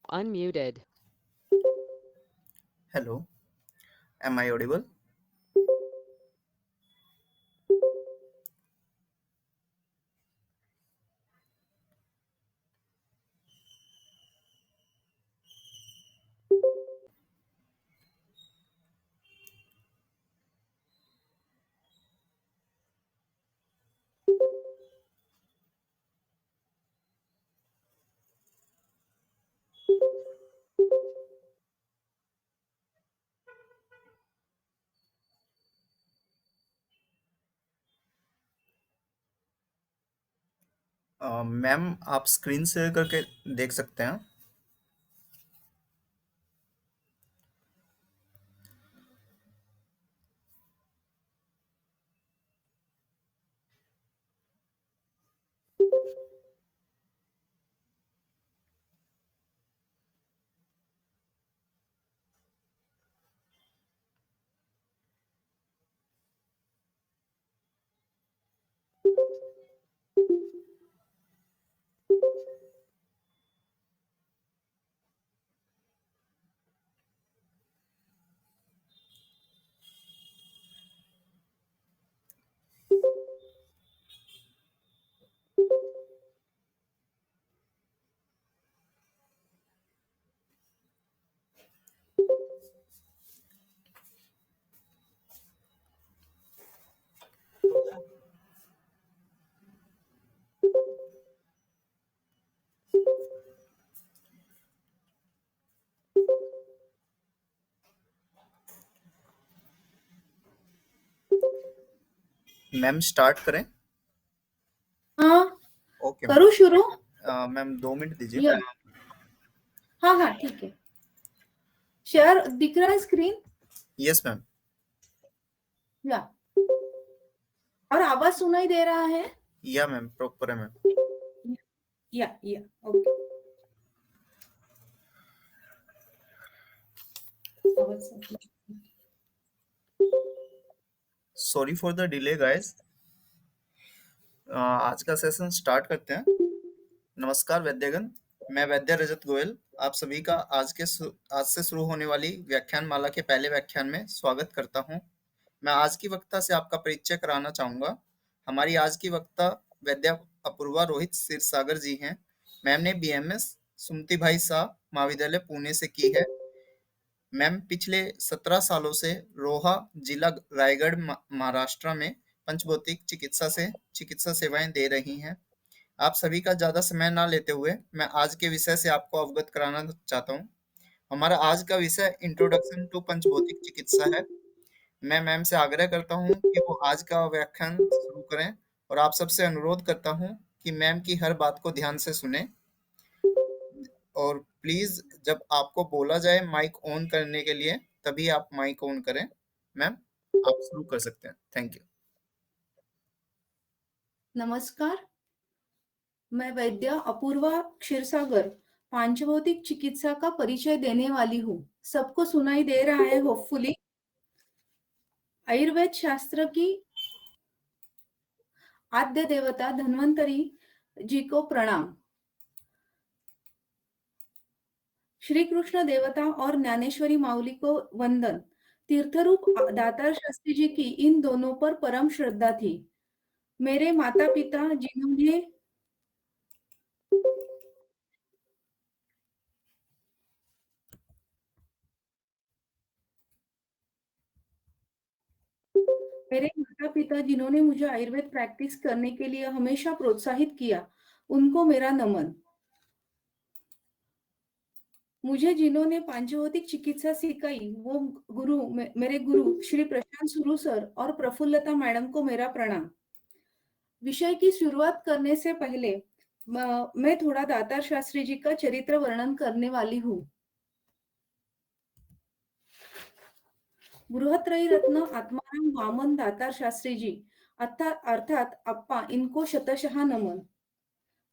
Unmuted. Hello, am I audible? Ma'am आप screen share करके देख सकते हैं। मैम स्टार्ट करें। हाँ, ओके करूँ शुरू? मैम 2 मिनट दीजिए। या हाँ हाँ ठीक है। शेयर दिख रहा है स्क्रीन? Yes ma'am. या और आवाज सुनाई दे रहा है? या मैम प्रॉपर है मैम। या okay. Sorry for the delay guys. आज का सेशन स्टार्ट करते हैं। नमस्कार वैद्यगण, मैं वैद्य रजत गोयल आप सभी का आज से शुरू होने वाली व्याख्यान माला के पहले व्याख्यान में स्वागत करता हूं। मैं आज की वक्ता से आपका परिचय कराना चाहूंगा। हमारी आज की वक्ता वैद्य अपूर्वा रोहित क्षीरसागर जी हैं। मैम ने बीएमएस सुमति भाई शाह महाविद्यालय पुणे से की है। मैम पिछले 17 सालों से रोहा जिला रायगढ़ महाराष्ट्र में पंचभौतिक चिकित्सा सेवाएं दे रही हैं। आप सभी का ज्यादा समय ना लेते हुए मैं आज के विषय से आपको अवगत कराना चाहता हूँ। हमारा आज का विषय इंट्रोडक्शन टू पंचभौतिक चिकित्सा है। मैं मैम से आग्रह करता हूँ कि वो आज का व्याख्यान शुरू करें और आप सबसे अनुरोध करता हूँ कि मैम की हर बात को ध्यान से सुने और प्लीज जब आपको बोला जाए माइक ऑन करने के लिए तभी आप माइक ऑन करें। मैम आप शुरू कर सकते हैं। Thank you. नमस्कार, मैं वैद्य अपूर्वा क्षीरसागर पांचभौतिक चिकित्सा का परिचय देने वाली हूँ। सबको सुनाई दे रहा है होपफुली। आयुर्वेद शास्त्र की आद्य देवता धन्वंतरी जी को प्रणाम। श्री कृष्ण देवता और ज्ञानेश्वरी माउली को वंदन। तीर्थरूप दातार शास्त्री जी की इन दोनों पर परम श्रद्धा थी। मेरे माता पिता जिन्होंने मुझे आयुर्वेद प्रैक्टिस करने के लिए हमेशा प्रोत्साहित किया, उनको मेरा नमन। मुझे जिन्होंने पांचभौतिक चिकित्सा सिखाई वो मेरे गुरु श्री प्रशांत सुरू सर और प्रफुल्लता मैडम को मेरा प्रणाम। विषय की शुरुआत करने से पहले मैं थोड़ा दातार शास्त्री जी का चरित्र वर्णन करने वाली हूँ। बृहत्रयी रत्न आत्माराम वामन दातार शास्त्री जी अर्थात अप्पा, इनको शतशः नमन।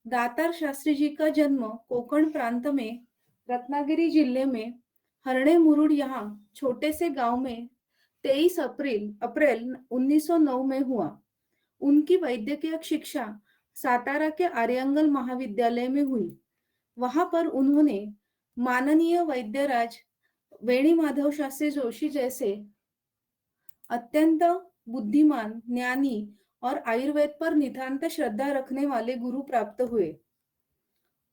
दातार शास्त्री जी का जन्म कोकण प्रांत में रत्नागिरी जिले में हरणे मुरुड यहाँ छोटे से गांव में 23 अप्रैल 1909 में हुआ। उनकी वैद्यकीय शिक्षा सातारा के आर्यंगल महाविद्यालय में हुई। वहां पर उन्होंने माननीय वैद्यराज वेणीमाधव शास्त्री जोशी जैसे अत्यंत बुद्धिमान, ज्ञानी और आयुर्वेद पर नितांत श्रद्धा रखने वाले गुरु प्राप्त हुए।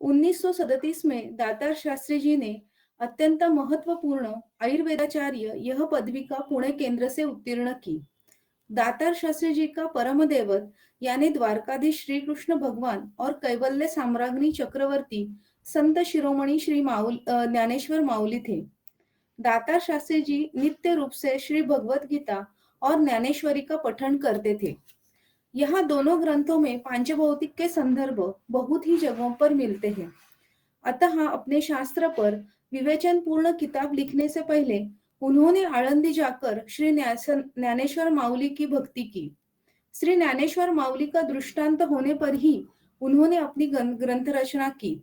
1937 में दातार शास्त्री जी ने अत्यंत महत्वपूर्ण आयुर्वेदाचार्य यह पदविका पुणे केंद्र से उत्तीर्ण की। दातार शास्त्री जी का परम देवत यानी द्वारकाधीश श्री कृष्ण भगवान और कैवल्य साम्राज्ञी चक्रवर्ती संत शिरोमणि ज्ञानेश्वर माउली थे। दातार शास्त्री जी नित्य रूप से श्री भगवत गीता और ज्ञानेश्वरी का पठन करते थे। यहाँ दोनों ग्रंथों में पांचभौतिक के संदर्भ बहुत ही जगहों पर मिलते हैं। अतः अपने शास्त्र पर विवेचन पूर्ण किताब लिखने से पहले उन्होंने आळंदी जाकर श्री ज्ञानेश्वर माउली की भक्ति की। श्री ज्ञानेश्वर माउली का दृष्टांत होने पर ही उन्होंने अपनी ग्रंथ रचना की।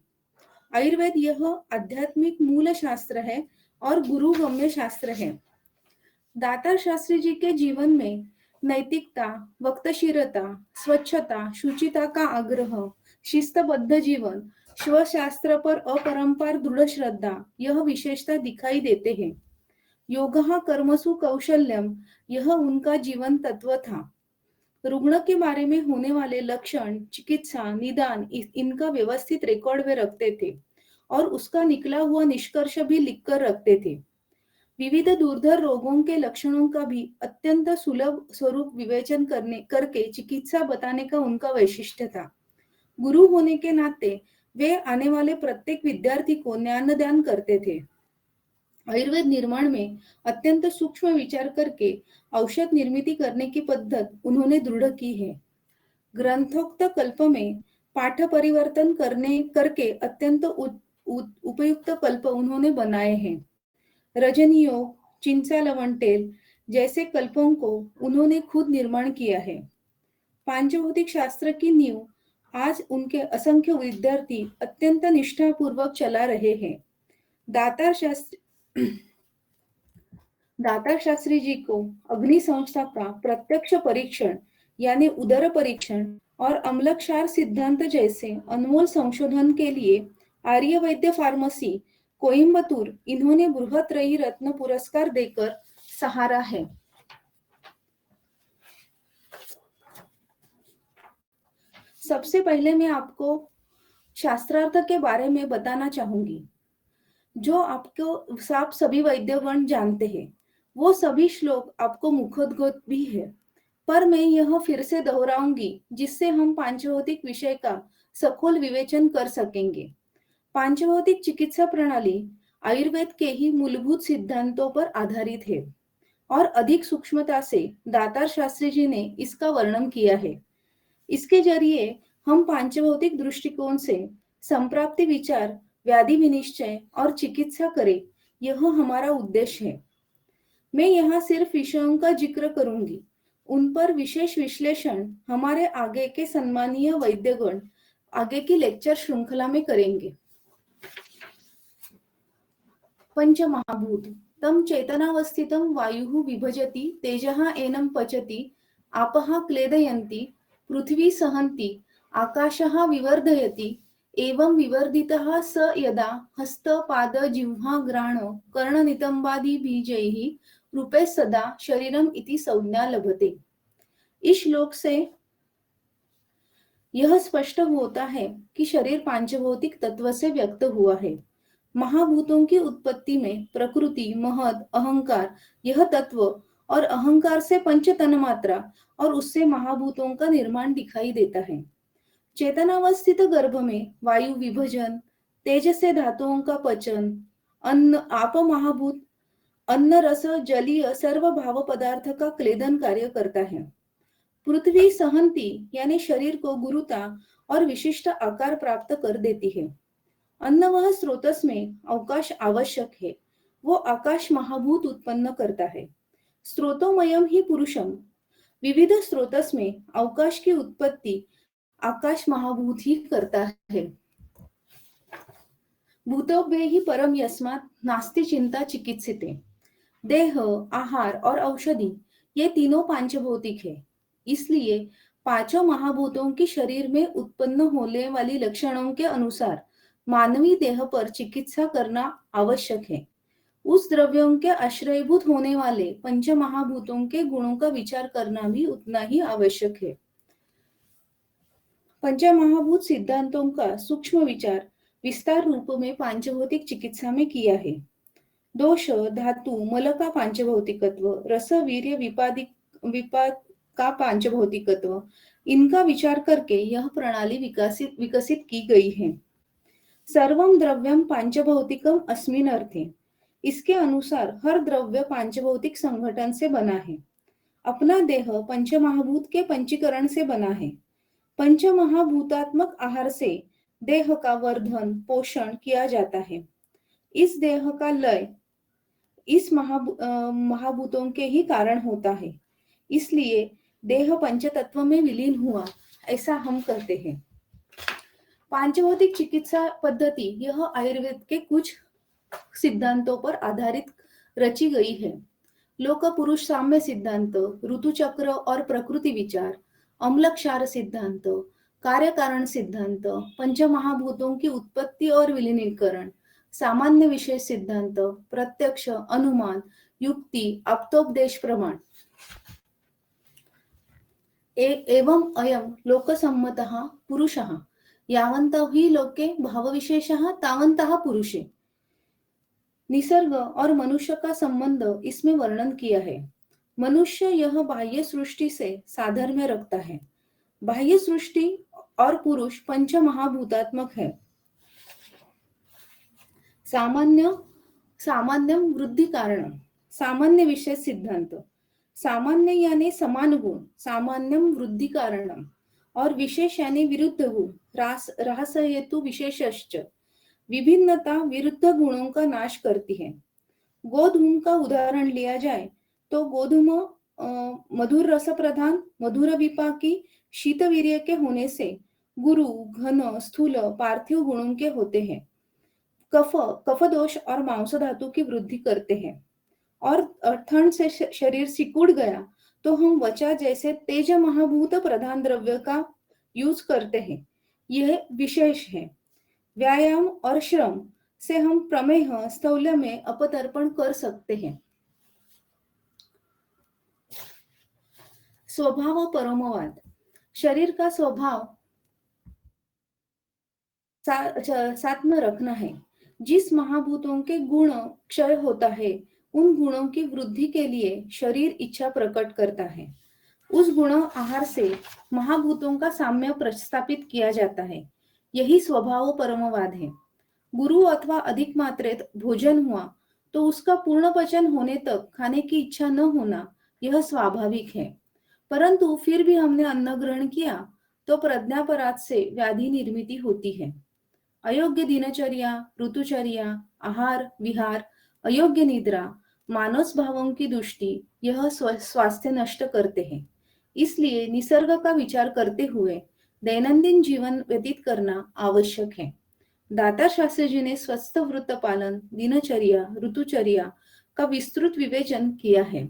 आयुर्वेद यह आध्यात्मिक मूल शास्त्र है और गुरु गम्य शास्त्र है। दातार शास्त्री जी के जीवन में नैतिकता, वक्तशीरता, स्वच्छता, शुचिता का आग्रह, शिस्तबद्ध जीवन, स्वशास्त्र पर अपरंपार दृढ़ श्रद्धा यह विशेषता दिखाई देते हैं। योगः कर्मसु कौशल्यम यह उनका जीवन तत्व था। रुग्ण के बारे में होने वाले लक्षण, चिकित्सा, निदान इनका व्यवस्थित रिकॉर्ड वे रखते थे और उसका निकला हुआ निष्कर्ष भी लिखकर रखते थे। विविध दुर्धर रोगों के लक्षणों का भी अत्यंत सुलभ स्वरूप विवेचन करके चिकित्सा बताने का उनका वैशिष्ट्य था। गुरु होने के नाते वे आने वाले प्रत्येक विद्यार्थी को ज्ञानदान करते थे। आयुर्वेद निर्माण में अत्यंत सूक्ष्म विचार करके औषध निर्मित करने की पद्धत उन्होंने दृढ़ की है। ग्रंथोक्त कल्प में पाठ परिवर्तन करके अत्यंत उपयुक्त कल्प उन्होंने बनाए हैं। रजनी योग, चिंचा लवण तेल जैसे कल्पों को उन्होंने खुद निर्माण किया है। पांचभौतिक शास्त्र की नींव आज उनके असंख्य विद्यार्थी अत्यंत निष्ठापूर्वक चला रहे हैं। दातार शास्त्री जी को अग्नि संस्था का प्रत्यक्ष परीक्षण यानी उदर परीक्षण और अम्लक्षार सिद्धांत जैसे अनमोल संशोधन के लिए आर्यवैद्य फार्मेसी कोयम्बतूर इन्होंने बृहत रई रत्न पुरस्कार देकर सहारा है। सबसे पहले मैं आपको शास्त्रार्थ के बारे में बताना चाहूंगी, जो आप सभी वैद्यगण जानते हैं। वो सभी श्लोक आपको मुखोद्गत भी है, पर मैं यह फिर से दोहराऊंगी जिससे हम पांचभौतिक विषय का सखोल विवेचन कर सकेंगे। पांचभौतिक चिकित्सा प्रणाली आयुर्वेद के ही मूलभूत सिद्धांतों पर आधारित है और अधिक सूक्ष्मता से दातार शास्त्री जी ने इसका वर्णन किया है। इसके जरिए हम पांचभौतिक दृष्टिकोण से संप्राप्ति विचार, व्याधि विनिश्चय और चिकित्सा करें, यह हमारा उद्देश्य है। मैं यहाँ सिर्फ विषयों का जिक्र करूंगी, उन पर विशेष विश्लेषण हमारे आगे के सम्मानीय वैद्यगण आगे की लेक्चर श्रृंखला में करेंगे। पंचमहाभूत तम चेतनावस्थितं वायुः विभजति तेजः एनं पचति आपः क्लेदयन्ति पृथ्वी सहन्ति आकाशः विवर्धयति एवं विवर्धितः स यदा हस्त पाद जिह्वा घ्राण कर्ण नितंबादि बीजैः रूपे सदा शरीरम इति संज्ञा लभते। इस श्लोक से यह स्पष्ट होता है कि शरीर पांचभौतिक तत्व से व्यक्त हुआ है। महाभूतों की उत्पत्ति में प्रकृति, महद, अहंकार यह तत्व और अहंकार से पंच तन्मात्रा और उससे महाभूतों का निर्माण दिखाई देता है। चेतनावस्थित गर्भ में वायु विभजन, तेज से धातुओं का पचन, अन्न आप महाभूत, अन्न रस जलीय सर्व भाव पदार्थ का क्लेदन कार्य करता है। पृथ्वी सहंती यानी शरीर को गुरुता और विशिष्ट आकार प्राप्त कर देती है। अन्न वह स्रोतस में अवकाश आवश्यक है, वो आकाश महाभूत उत्पन्न करता है। स्रोतोमयम ही पुरुषम, विविध स्रोतस में अवकाश की उत्पत्ति आकाश महाभूत ही करता है। भूतोभ्य ही परम यस्मात् नास्ति चिंता चिकित्सिते। देह, आहार और औषधि ये तीनों पांचभौतिक है, इसलिए पांचों महाभूतों की शरीर में उत्पन्न होने वाली लक्षणों के अनुसार मानवी देह पर चिकित्सा करना आवश्यक है। उस द्रव्यों के आश्रयभूत होने वाले पंच महाभूतों के गुणों का विचार करना भी उतना ही आवश्यक है। पंचमहाभूत सिद्धांतों का सूक्ष्म विचार विस्तार रूप में पांचभौतिक चिकित्सा में किया है। दोष, धातु, मल का पांचभौतिकत्व, रस, वीर्य, विपाक का पांचभौतिकत्व, इनका विचार करके यह प्रणाली विकसित की गई है। सर्वम द्रव्यम पांचभौतिकम अस्मिन अर्थे, इसके अनुसार हर द्रव्य पांचभौतिक संगठन से बना है। अपना देह पंचमहाभूत के पंचीकरण से बना है। पंचमहाभूतात्मक आहार से देह का वर्धन पोषण किया जाता है। इस देह का लय इस महाभूतों के ही कारण होता है। इसलिए देह पंचतत्व में विलीन हुआ, ऐसा हम कहते हैं। पांचभौतिक चिकित्सा पद्धति यह आयुर्वेद के कुछ सिद्धांतों पर आधारित रची गई है। लोक पुरुष साम्य सिद्धांत, ऋतुचक्र और प्रकृति विचार, अम्लक्षार सिद्धांत, कार्य कारण सिद्धांत, पंचमहाभूतों की उत्पत्ति और विलीनीकरण, सामान्य विशेष सिद्धांत, प्रत्यक्ष, अनुमान, युक्ति, आप्तोपदेश प्रमाण एवं अयम लोकसम्मतः पुरुषः यावन्तः हि लोके भावविशेषः तावन्तः पुरुषे। निसर्ग और मनुष्य का संबंध इसमें वर्णन किया है। मनुष्य यह बाह्य सृष्टि से साधर्म्य रखता है। बाह्य सृष्टि और पुरुष पंच महाभूतात्मक है। सामान्य वृद्धि कारण, सामान्य विशेष सिद्धांत, सामान्य यानी समान गुण, सामान्यम वृद्धि कारणम, और विशेष यानी विरुद्ध गुण, ह्रास हेतु विशेषश्च। विभिन्नता विरुद्ध गुणों का नाश करती है। गोधूम का उदाहरण लिया जाए तो गोधूम मधुर रस प्रधान, मधुर विपाकी, शीतवीर्य के होने से गुरु, घन, स्थूल, पार्थिव गुणों के होते हैं। कफ दोष और मांस धातु की वृद्धि करते हैं। और ठंड से शरीर सिकुड़ गया तो हम वचा जैसे तेज महाभूत प्रधान द्रव्य का यूज करते हैं। यह विशेष है। व्यायाम और श्रम से हम प्रमेह स्थौल्य में अपतर्पण कर सकते हैं। स्वभाव परमवाद, शरीर का स्वभाव साथ में रखना है। जिस महाभूतों के गुण क्षय होता है उन गुणों की वृद्धि के लिए शरीर इच्छा प्रकट करता है। उस गुण आहार से महाभूतों का साम्य प्रस्थापित किया जाता है। यही स्वभाव परमवाद है। गुरु अथवा अधिक मात्रेत भोजन हुआ तो उसका पूर्ण पचन होने तक खाने की इच्छा न होना यह स्वाभाविक है। परंतु फिर भी हमने अन्न ग्रहण किया तो प्रज्ञापराध से व्याधि निर्मिति होती है। अयोग्य दिनचर्या, ऋतुचर्या, आहार विहार, अयोग्य निद्रा, मानस भावों की दृष्टि यह स्वास्थ्य नष्ट करते हैं। इसलिए निसर्ग का विचार करते हुए दैनंदिन जीवन व्यतीत करना आवश्यक है। दातार शास्त्री जी ने स्वस्थ वृत्त पालन, दिनचर्या, ऋतुचर्या का विस्तृत विवेचन किया है।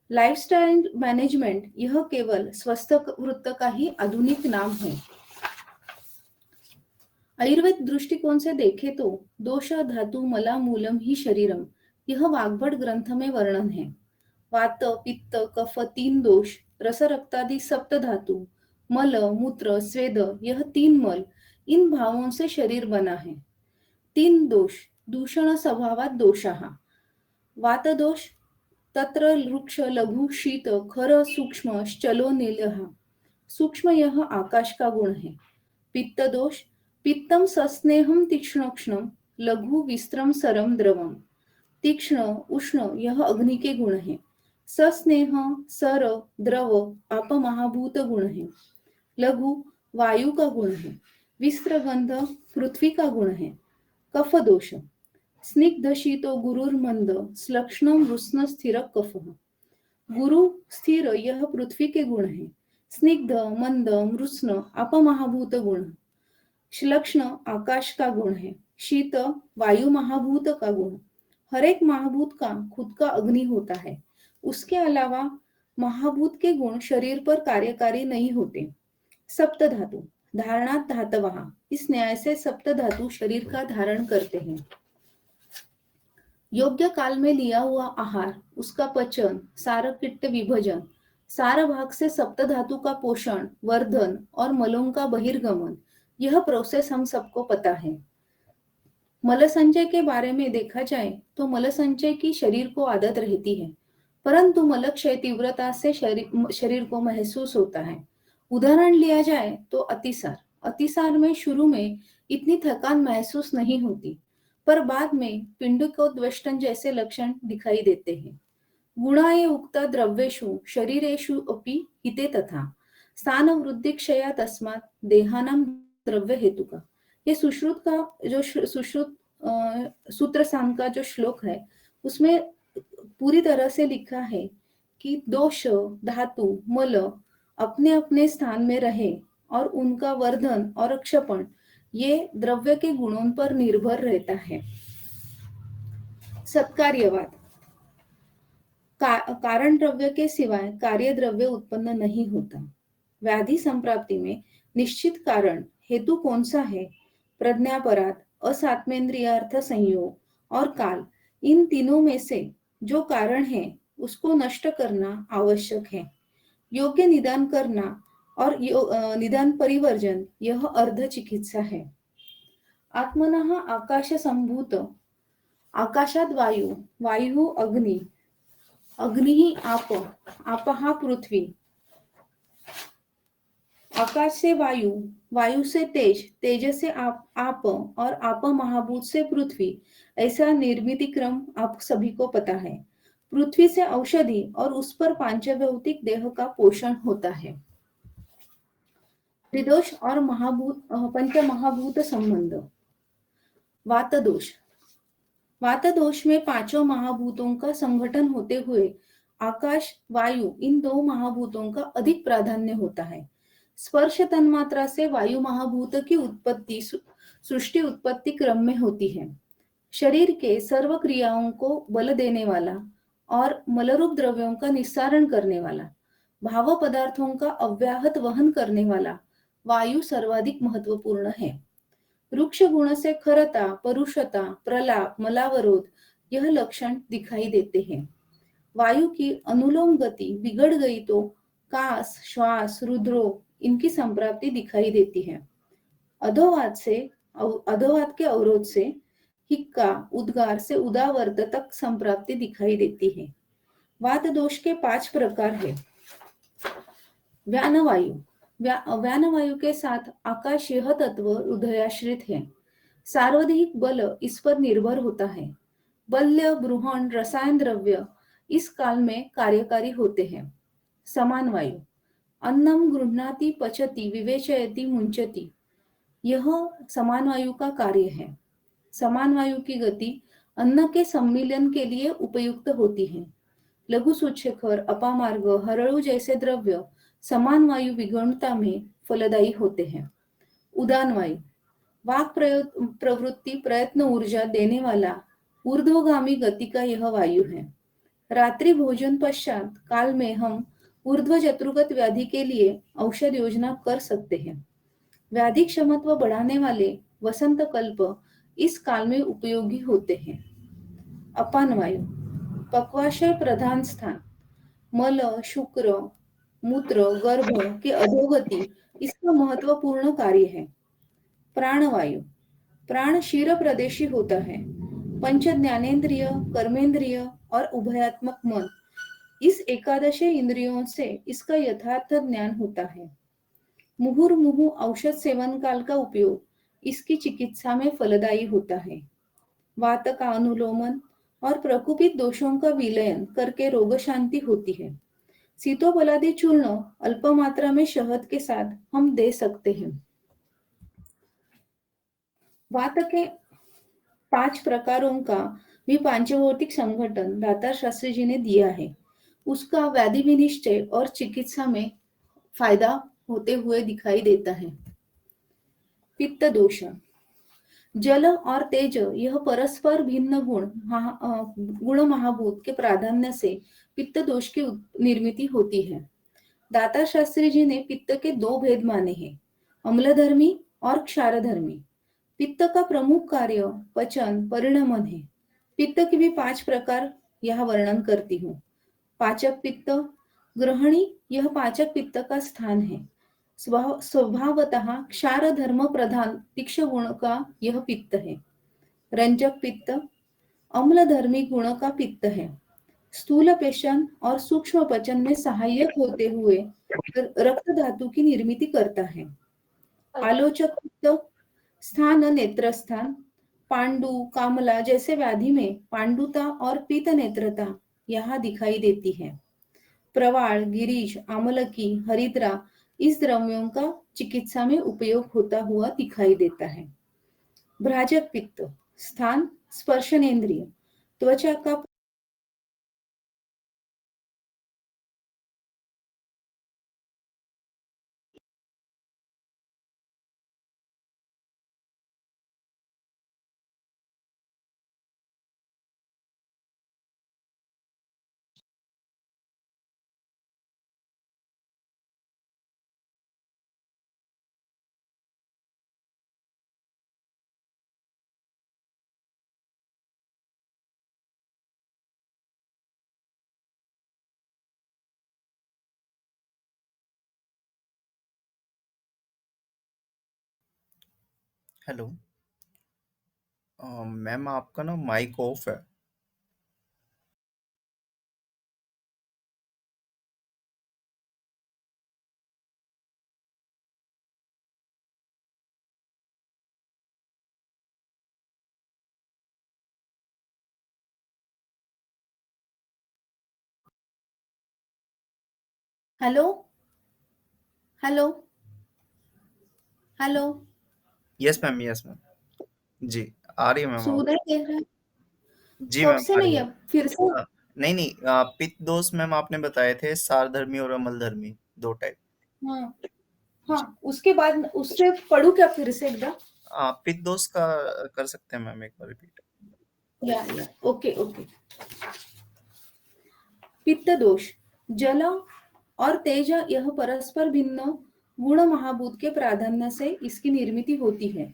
लाइफस्टाइल मैनेजमेंट यह केवल स्वस्थ वृत्त का ही आधुनिक नाम है। आयुर्वेद दृष्टिकोण से देखें तो दोष, धातु, मला, मूलम ही शरीरम, यह वाग्भट ग्रंथ में वर्णन है। वात, पित्त, कफ 3 दोष, रस, रक्तादि सप्त धातु, मल, मूत्र, स्वेद यह 3 मल, इन भावों से शरीर बना है। 3 दोष, दूषण स्वभावात दोषाः। वात दोष, तत्र वृक्ष, लघु, शीत, खर, सूक्ष्म, चलो, नीलः। सूक्ष्म यह आकाश का गुण है। पित्त दोष, पित्तम सस्नेहम तीक्ष्णोक्ष्णम, लघु, विस्त्रम, सरम, द्रवम। तीक्ष्ण उष्ण यह अग्नि के गुण है। सस्नेह, सर, द्रव आप महाभूत गुण है। लघु वायु का गुण है। विस्त्र गंध पृथ्वी का गुण है। कफ दोष, स्निग्ध शीतो गुरुर्मंद, श्लक्ष्णम रुष्ण स्थिर कफ। गुरु स्थिर यह पृथ्वी के गुण है। स्निग्ध, मंद, मृष्ण आप महाभूत गुण। श्लक्ष्ण आकाश का गुण है। शीत वायु महाभूत का गुण। हर एक महाभूत का खुद का अग्नि होता है। उसके अलावा महाभूत के गुण शरीर पर कार्यकारी नहीं होते। सप्त धातु, धारणात धातवः, इस न्याय से सप्त धातु शरीर का धारण करते हैं। योग्य काल में लिया हुआ आहार, उसका पचन, सारकिट्ट विभजन, सार भाग से सप्त धातु का पोषण, वर्धन और मलों का बहिर्गमन, यह प्रोसेस हम सबको पता है। मल संचय के बारे में देखा जाए तो मल संचय की शरीर को आदत रहती है, परंतु मल क्षय तीव्रता से शरीर को महसूस होता है। उदाहरण लिया जाए तो अतिसार। अतिसार में शुरू में इतनी थकान महसूस नहीं होती, पर बाद में पिंडकोद्वेष्टन जैसे लक्षण दिखाई देते हैं। गुणाय उक्त द्रव्येषु शरीरेषु अपि हिते तथा स्थान वृद्धि क्षया तस्मात् देहानां द्रव्य हेतुका। ये सुश्रुत का जो सुश्रुत सूत्र साम का जो श्लोक है, उसमें पूरी तरह से लिखा है कि दोष धातु मल अपने अपने स्थान में रहे और उनका वर्धन और क्षपण ये द्रव्य के गुणों पर निर्भर रहता है। सत्कार्यवाद। कारण द्रव्य के सिवाय कार्य द्रव्य उत्पन्न नहीं होता। व्याधि संप्राप्ति में निश्चित कारण हेतु कौन सा है? प्रज्ञापराध, असात्मेंद्रियार्थ संयोग और काल, इन तीनों में से जो कारण है उसको नष्ट करना आवश्यक है। योग्य निदान करना और निदान परिवर्जन यह अर्ध चिकित्सा है। आत्मनः आकाश संभूत, आकाशात वायू, वायु अग्नि, अग्नि आप, आपहा पृथ्वी, आकाश से वायु, वायु से तेज, तेज से आप और आप महाभूत से पृथ्वी, ऐसा निर्मिति क्रम आप सभी को पता है। पृथ्वी से औषधि और उस पर पांचभौतिक देह का पोषण होता है। त्रिदोष और पंच महाभूत संबंध। वात दोष। वात दोष में पांचों महाभूतों का संगठन होते हुए आकाश, वायु, इन दो महाभूतों का अधिक प्राधान्य होता है। स्पर्श तन्मात्रा से वायु महाभूत की उत्पत्ति सृष्टि उत्पत्ति क्रम में होती है। शरीर के सर्व क्रियाओं को बल देने वाला और मलरूप द्रव्यों का निस्सारण करने वाला, भाव पदार्थों का अव्याहत वहन करने वाला वायु सर्वाधिक महत्वपूर्ण है। वृक्ष गुण से खरता, परुषता, प्रलाप, मलावरोध यह लक्षण दिखाई देते हैं। वायु की अनुलोम गति बिगड़ गई तो कास, श्वास, रुद्रोग इनकी संप्राप्ति दिखाई देती है। अधोवात के अवरोध से हिक्का, उद्गार से उदावर्त तक संप्राप्ति दिखाई देती है। वात दोष के 5 प्रकार है। व्यानवायु। व्यानवायु के साथ आकाश यह तत्व हृदयाश्रित है। सार्वधिक बल इस पर निर्भर होता है। बल्य, बृहण, रसायन द्रव्य इस काल में कार्यकारी होते हैं। समान वायु। अन्नम गृह्णाति, पचति, विवेचयति, मुंचति, यह समान वायु का कार्य है। समान वायु की गति अन्न के सम्मिलन के लिए उपयुक्त होती है। लघु सूक्ष्मकर, अपामार्ग, हरड़ू जैसे द्रव्य समान वायु विगुणता में फलदायी होते हैं। उदान वायु। वाक प्रवृत्ति, प्रयत्न, ऊर्जा देने वाला ऊर्ध्वगामी गति का यह वायु है। रात्रि भोजन पश्चात काल में हम ऊर्ध्व जत्रुगत व्याधि के लिए औषध योजना कर सकते हैं। व्याधि क्षमत्व बढ़ाने वाले वसंत कल्प इस काल में उपयोगी होते हैं। अपान वायु। पक्वाशय प्रधान स्थान, मल, शुक्र, मूत्र, गर्भ के अधोगति इसका महत्वपूर्ण कार्य है। प्राणवायु। प्राण क्षीर प्रदेशी होता है। पंच ज्ञानेन्द्रिय, कर्मेंद्रिय और उभयात्मक मन, इस एकादश इंद्रियों से इसका यथार्थ ज्ञान होता है। मुहुर्मुहु औषध सेवन काल का उपयोग इसकी चिकित्सा में फलदायी होता है। वात का अनुलोमन और प्रकुपित दोषों का विलयन करके रोग शांति होती है। सीतोपलादी चूर्ण अल्प मात्रा में शहद के साथ हम दे सकते हैं। वात के 5 प्रकारों का भी पांचभौतिक संगठन दातार शास्त्री जी ने दिया है। उसका व्याधि विनिश्चय और चिकित्सा में फायदा होते हुए दिखाई देता है। पित्त दोष। जल और तेज यह परस्पर भिन्न गुण महाभूत के प्राधान्य से पित्त दोष की निर्मिति होती है। दातार शास्त्री जी ने पित्त के 2 भेद माने हैं। अम्लधर्मी और क्षारधर्मी। पित्त का प्रमुख कार्य पचन परिणमन है। पित्त के भी 5 प्रकार यह वर्णन करती हूँ। पाचक पित्त, ग्रहणी यह पाचक पित्त का स्थान है। स्वभावतः क्षार धर्म प्रधान तीक्ष्ण गुण का यह पित्त है। रंजक पित्त अम्ल धर्मी गुण का पित्त है। स्थूल पेशन और सूक्ष्म पचन में सहायक होते हुए रक्त धातु की निर्मित करता है। आलोचक पित्त स्थान नेत्र स्थान, पांडु कामला जैसे व्याधि में पांडुता और पीत नेत्रता यहाँ दिखाई देती है। प्रवाल, गिरीश, आमलकी, हरिद्रा इस द्रव्यों का चिकित्सा में उपयोग होता हुआ दिखाई देता है। भ्राजक पित्त स्थान स्पर्शनेन्द्रिय, त्वचा का हेलो। मैम आपका ना माइक ऑफ है। Hello hello hello yes ma'am, yes ma'am. जी, आ रही है मैम सुनाई आवाज। दे रहा है? जी कब मैम, से आ रही नहीं है। है? फिर से? नहीं नहीं, पित्त दोष मैम आपने बताए थे, सारधर्मी और अम्लधर्मी 2 टाइप। हाँ जी। हाँ, उसके बाद उससे पढ़ू क्या फिर से एकदा? पित्त दोष का कर सकते हैं मैम, एक बार रिपीट। या ओके ओके। पित्त दोष जल और तेज यह परस्पर भिन्न गुण महाभूत के प्राधान्य से इसकी निर्मिति होती है।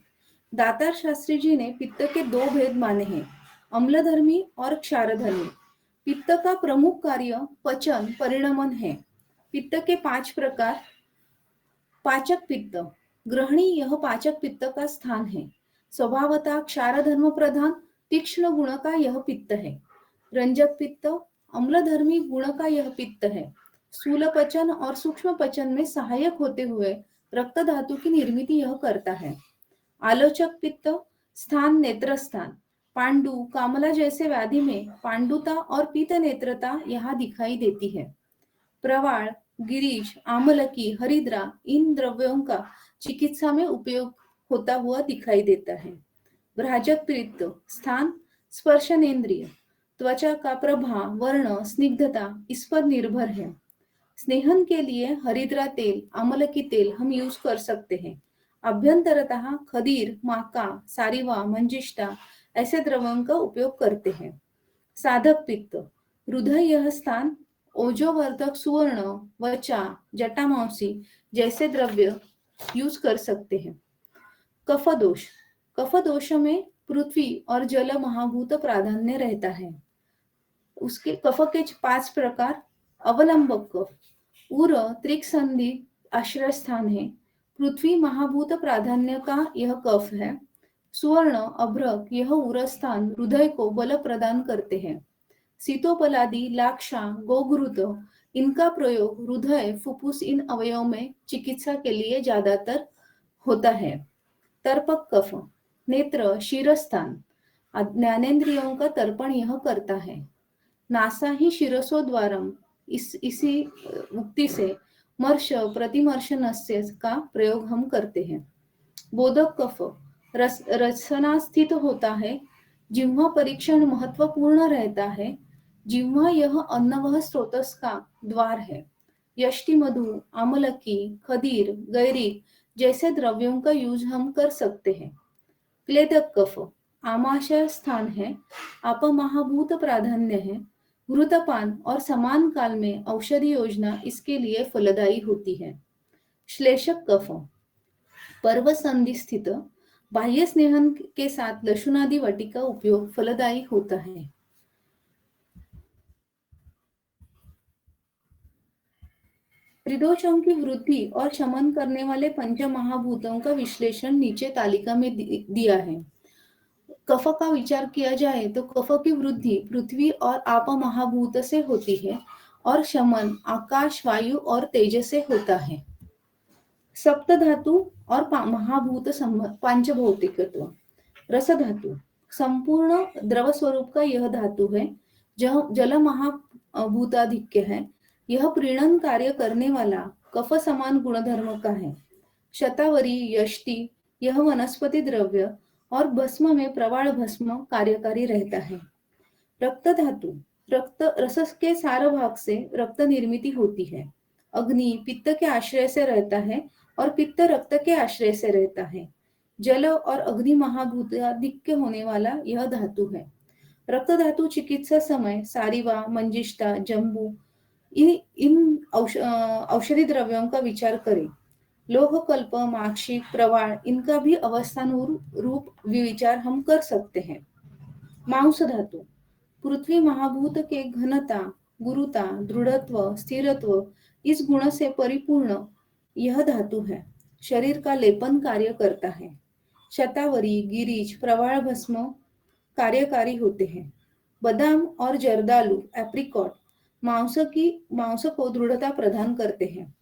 दातार शास्त्री जी ने पित्त के 2 भेद माने हैं, अम्लधर्मी और क्षारधर्मी। पित्त का प्रमुख कार्य पचन परिणमन है। पित्त के 5 प्रकार। पाचक पित्त, ग्रहणी यह पाचक पित्त का स्थान है। स्वभावतः क्षार धर्म प्रधान तीक्ष्ण गुण का यह पित्त है। रंजक पित्त अम्लधर्मी गुण का यह पित्त है। स्थूल पचन और सूक्ष्म पचन में सहायक होते हुए रक्त धातु की निर्मित यह करता है। आलोचक पित्त स्थान नेत्र स्थान, पांडु कामला जैसे व्याधि में पांडुता और पीत नेत्रता यहाँ दिखाई देती है। प्रवाल, गिरीश, आमलकी, हरिद्रा इन द्रव्यों का चिकित्सा में उपयोग होता हुआ दिखाई देता है। भ्राजक पित्त स्थान स्पर्शनेन्द्रिय, त्वचा का प्रभाव वर्ण स्निग्धता इस पर निर्भर है। स्नेहन के लिए हरिद्रा तेल आमलकी तेल हम यूज कर सकते हैं। अभ्यंतरतः खदीर माका सारिवा मंजिष्ठा ऐसे द्रव्यों का उपयोग करते हैं। साधक पित्त हृदय यह स्थान ओजोवर्धक सुवर्ण वचा जटामांसी जैसे द्रव्य यूज कर सकते हैं। कफ दोष, कफ दोष में पृथ्वी और जल महाभूत प्राधान्य रहता है। उसके कफ के 5 प्रकार। अवलंबक कफ उर त्रिकसंधि आश्रय स्थान है। पृथ्वी महाभूत प्राधान्य का यह कफ है। सुवर्ण अभ्रक यह उर स्थान हृदय को बल प्रदान करते हैं। सीतोपलादि लाक्षा गोघृत इनका प्रयोग हृदय फुफ्फुस इन अवयवों में चिकित्सा के लिए ज्यादातर होता है। तर्पक कफ नेत्र शिरस्थान ज्ञानेंद्रियों का तर्पण यह करता है। नासा ही शिरसोद्वारम इसी उक्ति से मर्श प्रतिमर्शनस्य का प्रयोग हम करते हैं। बोधक कफ रसना स्थित होता है। जिह्वा परीक्षण महत्वपूर्ण रहता है। जिह्वा यह अन्नवह स्रोतस का द्वार है। यष्टि मधु आमलकी खदीर गैरिक जैसे द्रव्यों का यूज हम कर सकते हैं। क्लेदक कफ आमाशय स्थान है। अपमहाभूत प्राधान्य है। घृतपान और समान काल में औषधि योजना इसके लिए फलदायी होती है। श्लेषक कफ पर्व संधि स्थित बाह्य स्नेहन के साथ लशुनादि वटी का उपयोग फलदायी होता है। त्रिदोषों की वृद्धि और शमन करने वाले पंच महाभूतों का विश्लेषण नीचे तालिका में दिया है। कफ का विचार किया जाए तो कफ की वृद्धि पृथ्वी और आप महाभूत से होती है और शमन आकाश, वायु और तेज से होता है। सप्त धातु और महाभूत पांचभौतिकत्व। रस धातु संपूर्ण द्रव स्वरूप का यह धातु है। जल महाभूताधिक्य है। यह प्रीणन कार्य करने वाला कफ समान गुणधर्म का है। शतावरी, यष्टि यह वनस्पति द्रव्य और भस्म में प्रवाल भस्म कार्यकारी रहता है। रक्त धातु रक्त रस के सार भाग से रक्त निर्मित होती है। अग्नि पित्त के आश्रय से रहता है और पित्त रक्त के आश्रय से रहता है। जल और अग्नि महाभूताधिक्य होने वाला यह धातु है। रक्त धातु चिकित्सा समय सारिवा, मंजिष्ठा, जम्बू इन औषधि द्रव्यों का विचार करें। लोह कल्प, माक्षिक, प्रवाल इनका भी अवस्थानुरूप विचार हम कर सकते हैं। मांस धातु पृथ्वी महाभूत के घनता, गुरुता, दृढ़त्व, स्थिरत्व इस गुण से परिपूर्ण यह धातु है। शरीर का लेपन कार्य करता है। शतावरी, गिरीश, प्रवाल भस्म कार्यकारी होते हैं। बादाम और जर्दालू, एप्रिकॉट मांस को दृढ़ता प्रदान करते हैं।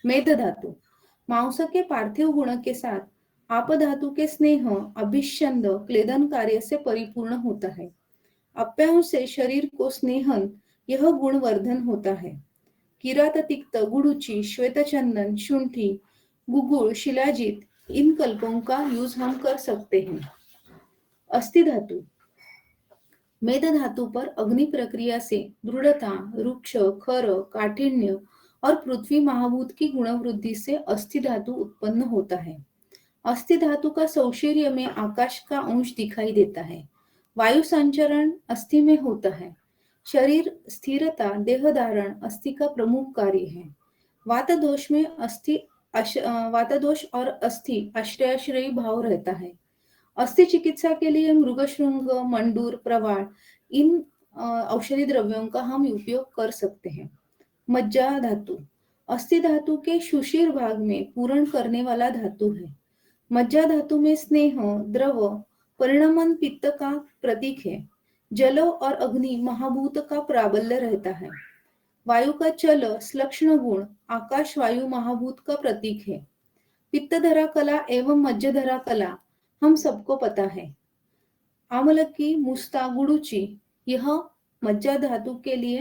मेद धातु मांस के पार्थिव गुण के साथ आप धातु के स्नेह, अभिष्यंद, क्लेदन कार्य से परिपूर्ण होता है। अप्यांश से शरीर को स्नेहन यह गुणवर्धन होता है। किरात, तिक्त, गुड़ुची, श्वेतचंदन, शुंठी, गुगुल, शिलाजीत इन कल्पों का यूज हम कर सकते हैं। अस्थि धातु मेद धातु पर अग्नि प्रक्रिया से दृढ़ता, रुक्ष, खर, काठिन्य और पृथ्वी महाभूत की गुणवृद्धि से अस्थि धातु उत्पन्न होता है। अस्थि धातु का सौशीर्य में आकाश का अंश दिखाई देता है। वायु संचरण अस्थि में होता है। शरीर स्थिरता, देह धारण अस्थि का प्रमुख कार्य है। वात दोष में वात दोष और अस्थि आश्रयाश्रयी भाव रहता है। अस्थि चिकित्सा के लिए मृगशृंग, मंडूर, प्रवाल इन औषधि द्रव्यों का हम उपयोग कर सकते हैं। मज्जा धातु अस्थि धातु के सुषिर भाग में पूर्ण करने वाला धातु है। मज्जा धातु में स्नेह, द्रव, परिणमन पित्त का प्रतीक है। जल और अग्नि महाभूत का प्राबल्य रहता है। वायु का चल श्लक्षण गुण आकाश वायु महाभूत का प्रतीक है। पित्त धरा कला एवं मज्जा धरा कला हम सबको पता है। आमलकी, मुस्ता, गुड़ुची यह मज्जा धातु के लिए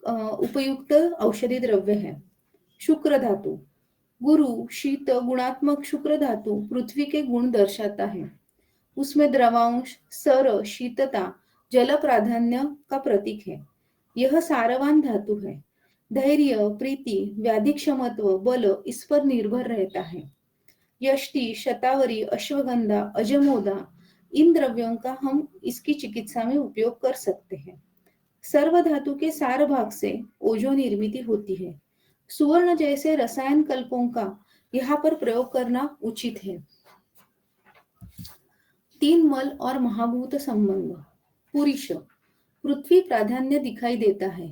उपयुक्त औषधि द्रव्य है। शुक्र धातु गुरु, शीत गुणात्मक शुक्र धातु पृथ्वी के गुण दर्शाता है। उसमें द्रवांश, सर, शीतता, जल प्राधान्य का प्रतीक है। यह सारवान धातु है। धैर्य, प्रीति, व्याधि क्षमत्व, बल इस पर निर्भर रहता है। यष्टि, शतावरी, अश्वगंधा, अजमोदा इन द्रव्यों का हम इसकी चिकित्सा में उपयोग कर सकते हैं। सर्व धातु के सार भाग से ओजो निर्मित होती है। सुवर्ण जैसे रसायन कल्पों का यहाँ पर प्रयोग करना उचित है। तीन मल और महाभूत संबंध। पुरुष पृथ्वी प्राधान्य दिखाई देता है।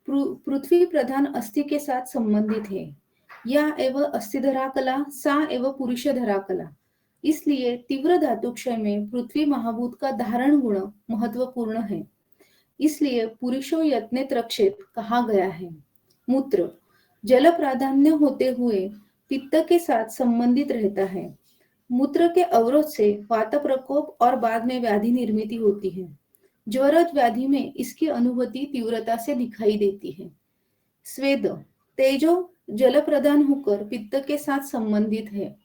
पृथ्वी प्रधान अस्थि के साथ संबंधित है। या एवं अस्थि धरा कला, सा एवं पुरुष धरा कला। इसलिए तीव्र धातुक्षय में पृथ्वी महाभूत का धारण गुण महत्वपूर्ण है। इसलिए पुरुषो यत्ने रक्षेत कहा गया है। मूत्र जल प्राधान्य होते हुए पित्त के साथ संबंधित रहता है। मूत्र के अवरोध से वात प्रकोप और बाद में व्याधि निर्मित होती है। ज्वरज व्याधि में इसकी अनुभूति तीव्रता से दिखाई देती है। स्वेद तेजो जल प्रदान होकर पित्त के साथ संबंधित है।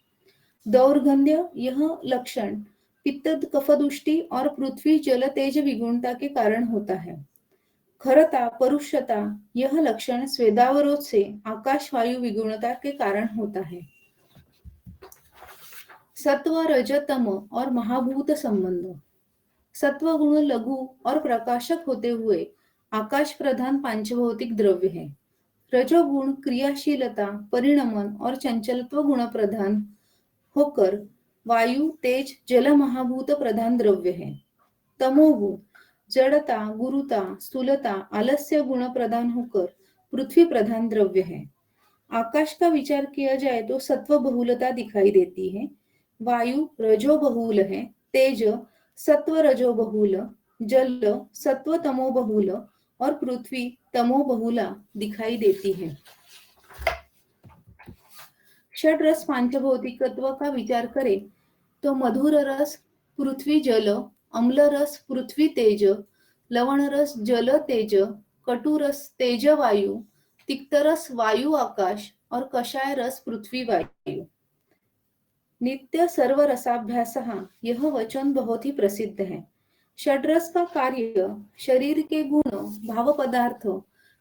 दौर्गंध्य यह लक्षण पित्त, कफदुष्टि और पृथ्वी जल तेज विगुणता के कारण होता है। खरता, परुषता यह लक्षण स्वेदावरोध से आकाश वायु विगुणता के कारण होता है। सत्व, रज, तम और महाभूत संबंध। सत्व गुण लघु और प्रकाशक होते हुए आकाश प्रधान पांचभौतिक द्रव्य है। रजोगुण क्रियाशीलता, परिणमन और चंचलत्व गुण प्रधान होकर वायु, तेज, जल महाभूत प्रधान द्रव्य है। तमोगुण जड़ता, गुरुता, स्थूलता, आलस्य गुण प्रधान होकर पृथ्वी प्रधान द्रव्य है। आकाश का विचार किया जाए तो सत्व बहुलता दिखाई देती है। वायु रजो बहुल है, तेज सत्व रजो बहुल, जल सत्व तमो बहुल और पृथ्वी तमो बहुला दिखाई देती है। षड रस पांचभौतिकत्व का विचार करें तो मधुर रस पृथ्वी जल, अम्ल रस पृथ्वी तेज, लवण रस जल तेज, कटु रस तेज वायु, तिक्त रस वायु आकाश और कषाय रस पृथ्वी वायु। नित्य सर्व रसाभ्यास यह वचन बहुत ही प्रसिद्ध है। षड्रस का कार्य शरीर के गुण, भाव पदार्थ,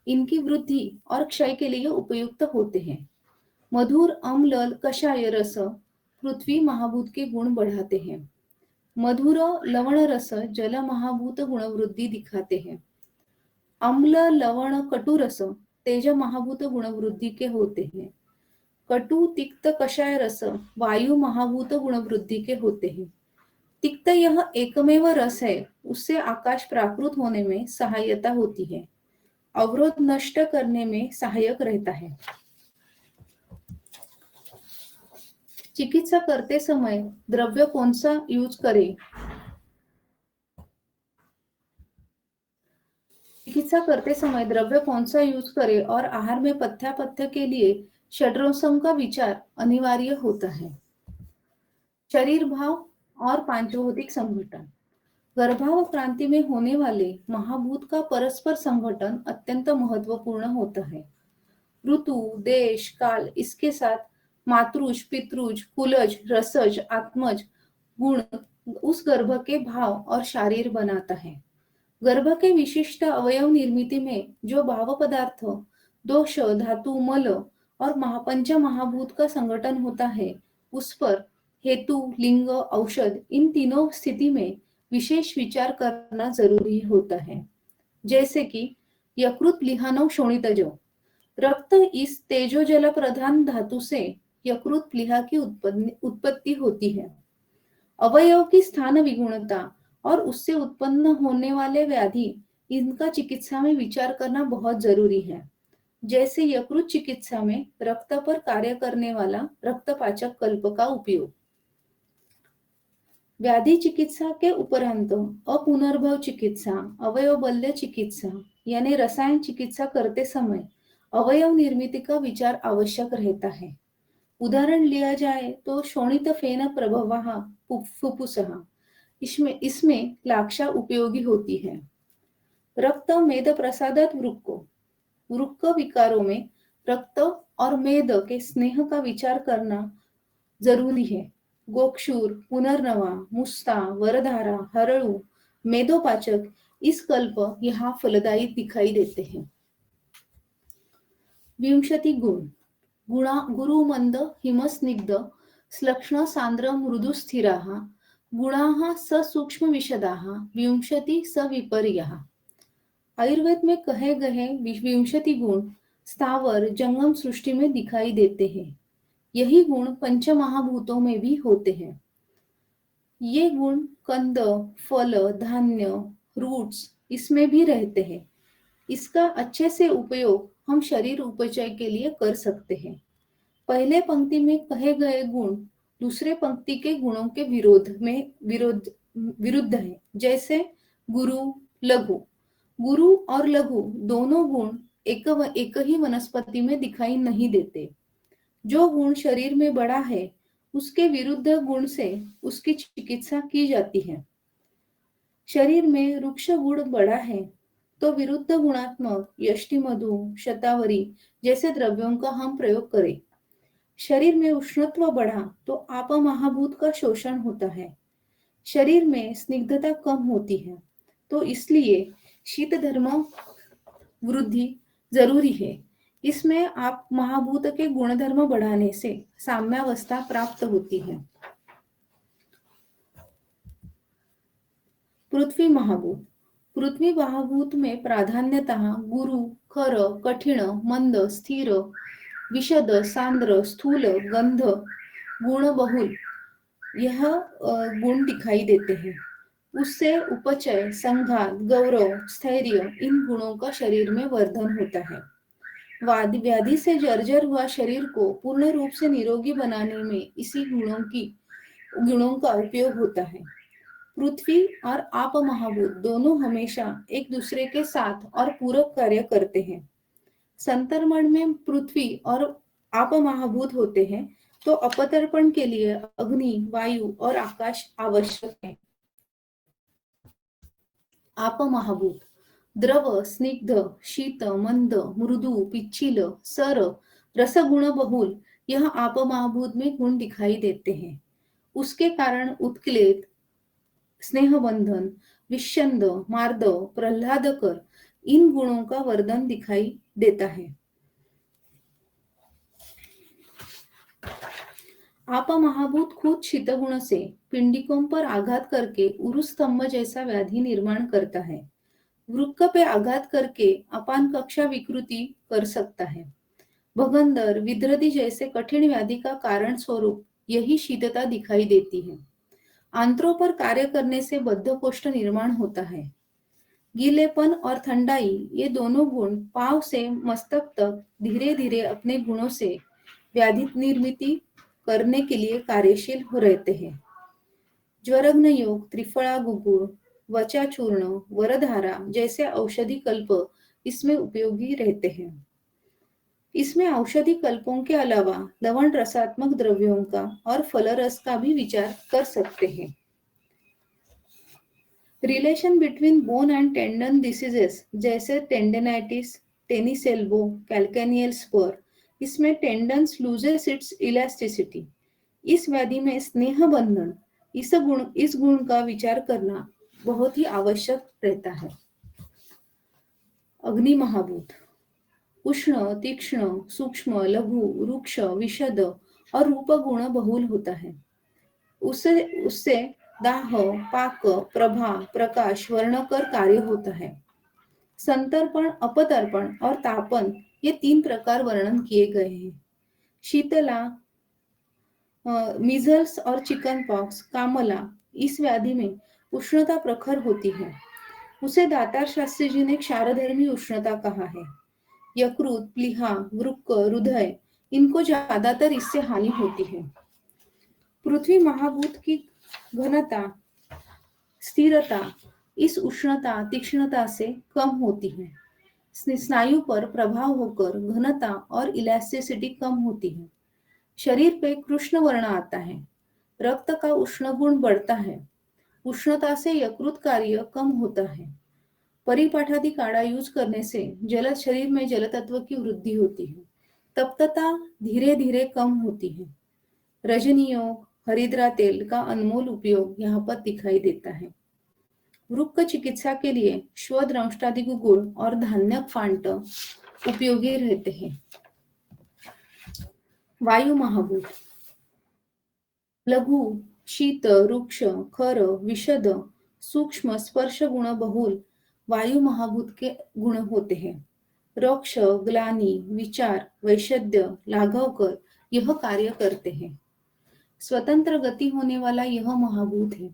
इनकी वृद्धि और क्षय के लिए उपयुक्त होते हैं। मधुर, अम्ल, कषाय रस पृथ्वी महाभूत के गुण बढ़ाते हैं। मधुर लवण रस जल महाभूत गुण वृद्धि दिखाते हैं। अम्ल लवण कटु रस तेज महाभूत गुण वृद्धि के होते हैं। कटु तिक्त कषाय रस वायु महाभूत गुण वृद्धि के होते हैं। तिक्त यह एकमेव रस है, उससे आकाश प्राकृत होने में सहायता होती है, अवरोध नष्ट करने में सहायक रहता है। चिकित्सा करते समय द्रव्य कौन सा यूज करें? चिकित्सा करते समय द्रव्य कौन सा यूज करें और आहार में पथ्यापथ्य के लिए षड्रसों का विचार अनिवार्य होता है। शरीर भाव और पांचभौतिक संघटन। गर्भाव क्रांति में होने वाले महाभूत का परस्पर संगठन अत्यंत महत्वपूर्ण होता है। ऋतु, देश, काल, इसके साथ मातृज, पितृज, कुलज, रसज, आत्मज गुण उस गर्भ के भाव और शारीर बनाता है। गर्भ के विशिष्ट अवयव निर्मिति में जो भाव पदार्थ, दोष, धातु, मल और पंच महाभूत का संगठन होता है, उस पर हेतु, लिंग, औषध इन तीनों स्थिति में विशेष विचार करना जरूरी होता है। जैसे कि यकृत लिहानो शोणितजो, रक्त इस तेजो जल प्रधान धातु से यकृत प्लीहा की उत्पत्ति होती है। अवयव की स्थान विगुणता और उससे उत्पन्न होने वाले व्याधि, इनका चिकित्सा में विचार करना बहुत जरूरी है। जैसे यकृत चिकित्सा में रक्त पर कार्य करने वाला रक्तपाचक कल्प का उपयोग। व्याधि चिकित्सा के उपरांत अपुनर्भव चिकित्सा, अवयव बल्य चिकित्सा यानी रसायन चिकित्सा करते समय अवयव निर्मिति का विचार आवश्यक रहता है। उदाहरण लिया जाए तो शोणित फेन प्रभवः फुफ्फुसः, इसमें लाक्षा उपयोगी होती है। रक्त मेद प्रसादत वृक्को, वृक्क विकारों में रक्त और मेद के स्नेह का विचार करना जरूरी है। गोक्षूर, पुनर्नवा, मुस्ता, वरधारा, हरळू, मेदोपाचक इस कल्प यहाँ फलदायी दिखाई देते हैं। विंशति गुण। गुरु मंद हिमस्निग्ध श्लक्ष्ण सांद्र मृदु स्थिराः गुणाः सूक्ष्म विशदाः विंशति सविपर्यः। आयुर्वेद में कहे गए विंशति गुण स्थावर जंगम सृष्टि में दिखाई देते हैं। यही गुण पंच महाभूतों में भी होते हैं। ये गुण कंद, फल, धान्य, रूट्स इसमें भी रहते हैं। इसका अच्छे से उपयोग हम शरीर उपचय के लिए कर सकते हैं। पहले पंक्ति में कहे गए गुण दूसरे पंक्ति के गुणों के विरुद्ध है। जैसे गुरु, लघु। गुरु और लघु दोनों गुण एक ही वनस्पति में दिखाई नहीं देते। जो गुण शरीर में बड़ा है, उसके विरुद्ध गुण से उसकी चिकित्सा की जाती है। शरीर में वृक्ष गुण बड़ा है तो विरुद्ध गुणात्मक यष्टि मधु, शतावरी जैसे द्रव्यों का हम प्रयोग करें। शरीर में उष्णत्व बढ़ा तो आप महाभूत का शोषण होता है। शरीर में स्निग्धता कम होती है तो इसलिए शीत धर्म वृद्धि जरूरी है। इसमें आप महाभूत के गुणधर्म बढ़ाने से साम्यावस्था प्राप्त होती है। पृथ्वी महाभूत। पृथ्वी महाभूत में प्राधान्यतः गुरु, खर, कठिण, मंद, स्थिर, विशद, सांद्र, स्थूल, गंध गुण बहुल यह गुण दिखाई देते हैं। उससे उपचय, संघात, गौरव, स्थैर्य इन गुणों का शरीर में वर्धन होता है। व्याधि से जर्जर हुआ शरीर को पूर्ण रूप से निरोगी बनाने में इसी गुणों का उपयोग होता है। पृथ्वी और आप महाभूत दोनों हमेशा एक दूसरे के साथ और पूरक कार्य करते हैं। संतर्मण में पृथ्वी और आप महाभूत होते हैं तो अपतर्पण के लिए अग्नि, वायु और आकाश आवश्यक है। आप महाभूत द्रव, स्निग्ध, शीत, मंद, मृदु, पिच्छील, सर, रसगुण बहुल यह आप महाभूत में गुण दिखाई देते हैं। उसके कारण उत्क्लेद, स्नेहबंधन, विषंद, मार्दव, प्रह्लादकर इन गुणों का वर्धन दिखाई देता है। आप महाभूत खुद शीत गुण से पिंडिकों पर आघात करके उरुस्तंभ जैसा व्याधि निर्माण करता है। वृक्क पे आघात करके अपान कक्षा विकृति कर सकता है। भगंदर, विद्रदी जैसे कठिन व्याधि का कारण स्वरूप यही शीतता दिखाई देती है। आंत्रों पर कार्य करने से बद्धकोष्ठ निर्माण होता है। गीलेपन और ठंडाई ये दोनों गुण पांव से मस्तक तक धीरे धीरे अपने गुणों से व्याधि निर्मिति करने के लिए कार्यशील हो रहते हैं। ज्वरग्न योग, त्रिफला गुगुळ, वचा चूर्ण, वरधारा जैसे औषधि कल्प इसमें उपयोगी रहते हैं। इसमें औषधि कल्पों के अलावा लवण रसात्मक द्रव्यों का और फलरस का भी विचार कर सकते हैं। Relation between bone and tendon diseases जैसे tendinitis, tennis elbow, calcaneal spur इसमें टेंडन्स लूजेस इट्स इलास्टिसिटी। इस व्याधि में स्नेह बंधन इस गुण का विचार करना बहुत ही आवश्यक रहता है। अग्नि महाभूत उष्ण, तीक्ष्ण, सूक्ष्म, लघु, रुक्ष, विशद और रूप गुण बहुल होता है। उससे दाह, पाक, प्रभा, प्रकाश, वर्णकर कार्य होता है। संतर्पण, अपतर्पण और तापन ये 3 प्रकार वर्णन किए गए हैं। शीतला, मीजल्स और चिकन पॉक्स, कामला इस व्याधि में उष्णता प्रखर होती है। उसे दातार शास्त्री जी ने क्षारधर्मी उष्णता कहा है। यकृत, प्लीहा, वृक्क, हृदय इनको ज्यादातर इससे हानि होती है। पृथ्वी महाभूत की घनता, स्थिरता इस उष्णता, तीक्ष्णता से कम होती है। स्नायु पर प्रभाव होकर घनता और इलास्टिसिटी कम होती है। शरीर पे कृष्ण वर्ण आता है। रक्त का उष्ण गुण बढ़ता है। उष्णता से यकृत कार्य कम होता है। परिपाठादि काढ़ा यूज करने से शरीर में जल तत्व की वृद्धि होती है। तप्तता धीरे धीरे कम होती है। रजनी योग, हरिद्रा तेल का अनमोल उपयोग यहाँ पर दिखाई देता है। वृक्क चिकित्सा के लिए श्वदंष्टादि गुड़ और धान्य फांट उपयोगी रहते हैं। वायु महाभूत लघु, शीत, रुक्ष, खर, विशद, सूक्ष्म, स्पर्श गुण बहुल वायु महाभूत के गुण होते हैं। रोक्ष, ग्लानि, विचार, वैशद्य, लाघव यह कार्य करते हैं। स्वतंत्र गति होने वाला यह महाभूत है।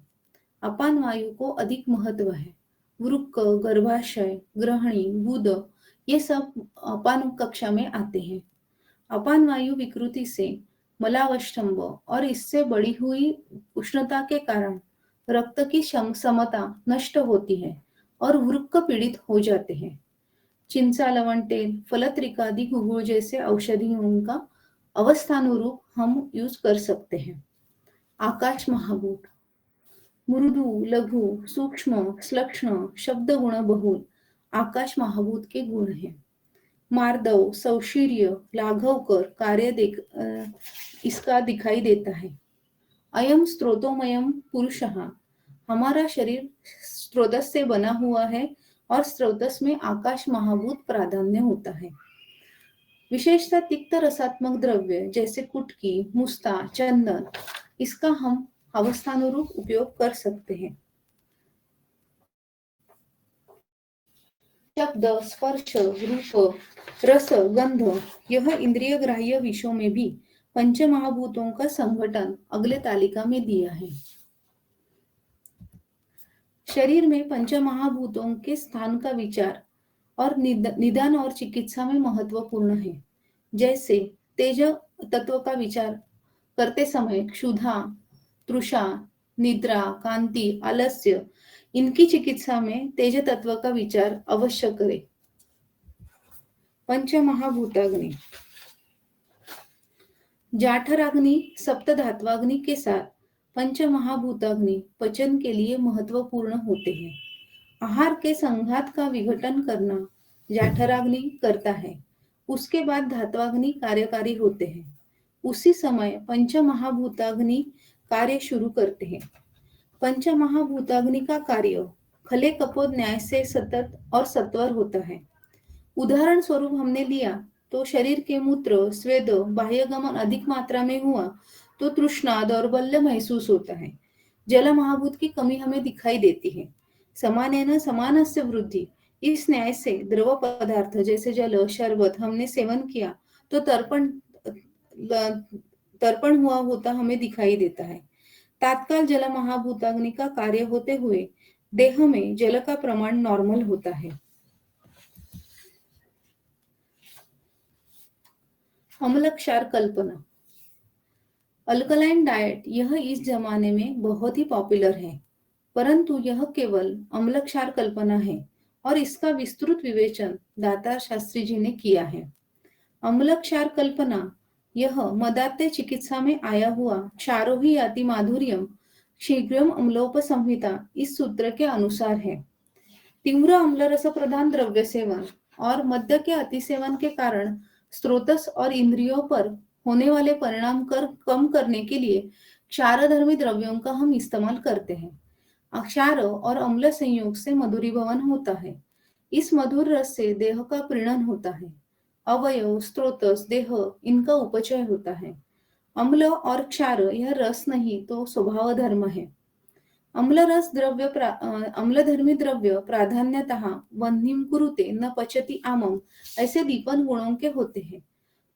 अपान वायु को अधिक महत्व है। वृक्क, गर्भाशय, ग्रहणी, गुद ये सब अपान कक्षा में आते हैं। अपान वायु विकृति से मलावष्टंभ और इससे बढ़ी हुई उष्णता के कारण रक्त की समता नष्ट होती है और वृक्क पीड़ित हो जाते हैं। चिंचा, लवण तेल, फलत्रिकादि गुगुळ जैसे औषधियों का अवस्थानुरूप हम यूज कर सकते हैं। आकाश महाभूत मृदु, लघु, सूक्ष्म, श्लक्ष्ण, शब्द गुण बहुल आकाश महाभूत के गुण हैं। मार्दव, सौशीर्य, लाघवकर कार्य इसका दिखाई देता है। अयम स्त्रोतोमयम पुरुषः हमारा शरीर स्रोतस से बना हुआ है और स्रोतस में आकाश महाभूत प्राधान्य होता है। विशेषतः तिक्त रसात्मक द्रव्य जैसे कुटकी, मुस्ता, चंदन इसका हम अवस्थानुरूप उपयोग कर सकते हैं। शब्द, स्पर्श, रूप, रस, गंध यह इंद्रिय ग्राह्य विषयों में भी पंचमहाभूतों का संगठन अगले तालिका में दिया है। शरीर में पंचमहाभूतों के स्थान का विचार और निदान और चिकित्सा में महत्वपूर्ण है। जैसे तेज तत्व का विचार करते समय क्षुधा, तृषा, निद्रा, कांति, आलस्य, इनकी चिकित्सा में तेज तत्व का विचार अवश्य करें। पंचमहाभूताग्नि, जाठराग्नि सप्तधात्वाग्नि के साथ पंचमहाभूताग्नि पचन के लिए महत्वपूर्ण होते हैं। आहार के संघात का विघटन करना जाठराग्नि करता है, उसके बाद धात्वाग्नि कार्यकारी होते हैं। उसी समय पंचमहाभूताग्नि कार्य शुरू करते हैं। पंचमहाभूताग्नि का कार्य खले कपोत न्याय से सतत और सत्वर होता है। उदाहरण स्वरूप हमने लिया तो शरीर के मूत्र, स्वेद, बाह्यगमन अधिक मात्रा में हुआ तो तृष्णा, दौर्बल्य महसूस होता है। जल महाभूत की कमी हमें दिखाई देती है। समानेन समानस्य वृद्धि, इस न्याय से द्रव पदार्थ जैसे जल, शरबत हमने सेवन किया तो तर्पण हुआ होता हमें दिखाई देता है। तात्काल जल महाभूताग्नि का कार्य होते हुए देह में जल का प्रमाण नॉर्मल होता है। अम्ल क्षार कल्पना, अल्कलाइन डाइट यह इस जमाने में बहुत ही पॉपुलर है, परंतु यह केवल अम्ल क्षार कल्पना है और इसका विस्तृत विवेचन दातार शास्त्री जी ने किया है। अम्ल क्षार कल्पना यह मदात्य चिकित्सा में आया हुआ क्षारो ही याति माधुर्यम शीघ्रम अम्लोपसंहिता इस सूत्र के अनुसार है। तीव्र अम्ल रस प्रधान द्रव्य सेवन और मद्य के अतिसेवन के कारण स्रोतस और इंद्रियों पर होने वाले परिणाम कम करने के लिए क्षारधर्मी द्रव्यों का हम इस्तेमाल करते हैं। क्षार और अम्ल संयोग से मधुरीभवन होता है। इस मधुर रस से देह का प्रीणन होता है। अवयव, स्रोतस, देह इनका उपचय होता है। अम्ल और क्षार यह रस नहीं तो स्वभाव धर्म है। अम्लधर्मी द्रव्य प्राधान्यतः वह्निं कुरुते न पचति आमम ऐसे दीपन गुणों के होते हैं,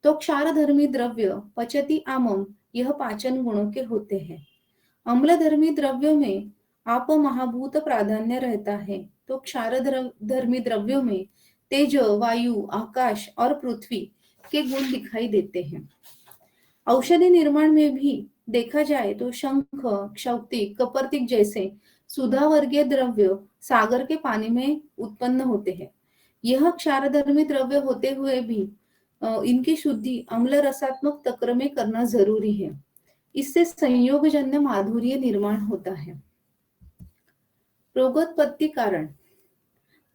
तो क्षारधर्मी द्रव्य पचति आमम यह पाचन गुणों के होते हैं। अम्लधर्मी द्रव्यों में आप महाभूत प्राधान्य रहता है, तो क्षारधर्मी द्रव्यों में तेज, वायु, आकाश और पृथ्वी के गुण दिखाई देते हैं। औषधि निर्माण में भी देखा जाए तो शंख, क्षौतिक, कपर्तिक जैसे सुधा वर्गीय द्रव्य सागर के पानी में उत्पन्न होते हैं। यह क्षारधर्मी द्रव्य होते हुए भी इनकी शुद्धि अम्ल रसात्मक तक्र में करना जरूरी है। इससे संयोगजन्य माधुर्य निर्माण होता है। रोगोत्पत्ति कारण,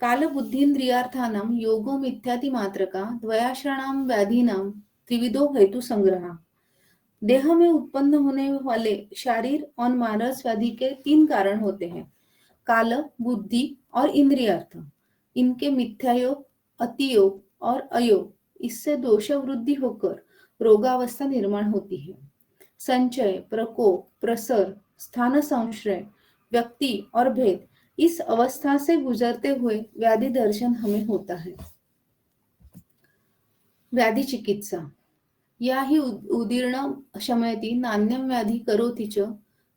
काल बुद्धीन्द्रियार्थानां योगो मिथ्याति मात्रका द्वयाश्रणाम व्याधीनाम त्रिविधो हेतु संग्रह। देह में उत्पन्न होने वाले शारीर और मानस व्याधि के 3 कारण होते हैं, काल, बुद्धि और इंद्रियार्थ। इनके मिथ्यायोग, अतियोग और अयोग, इससे दोष वृद्धि होकर रोगावस्था निर्माण होती है। संचय, प्रकोप, प्रसर, स्थान संश्रय, व्यक्ति और भेद, इस अवस्था से गुजरते हुए व्याधि दर्शन हमें होता है। व्याधि चिकित्सा, या ही उदीर्ण शमयति नान्यम व्याधि करोति च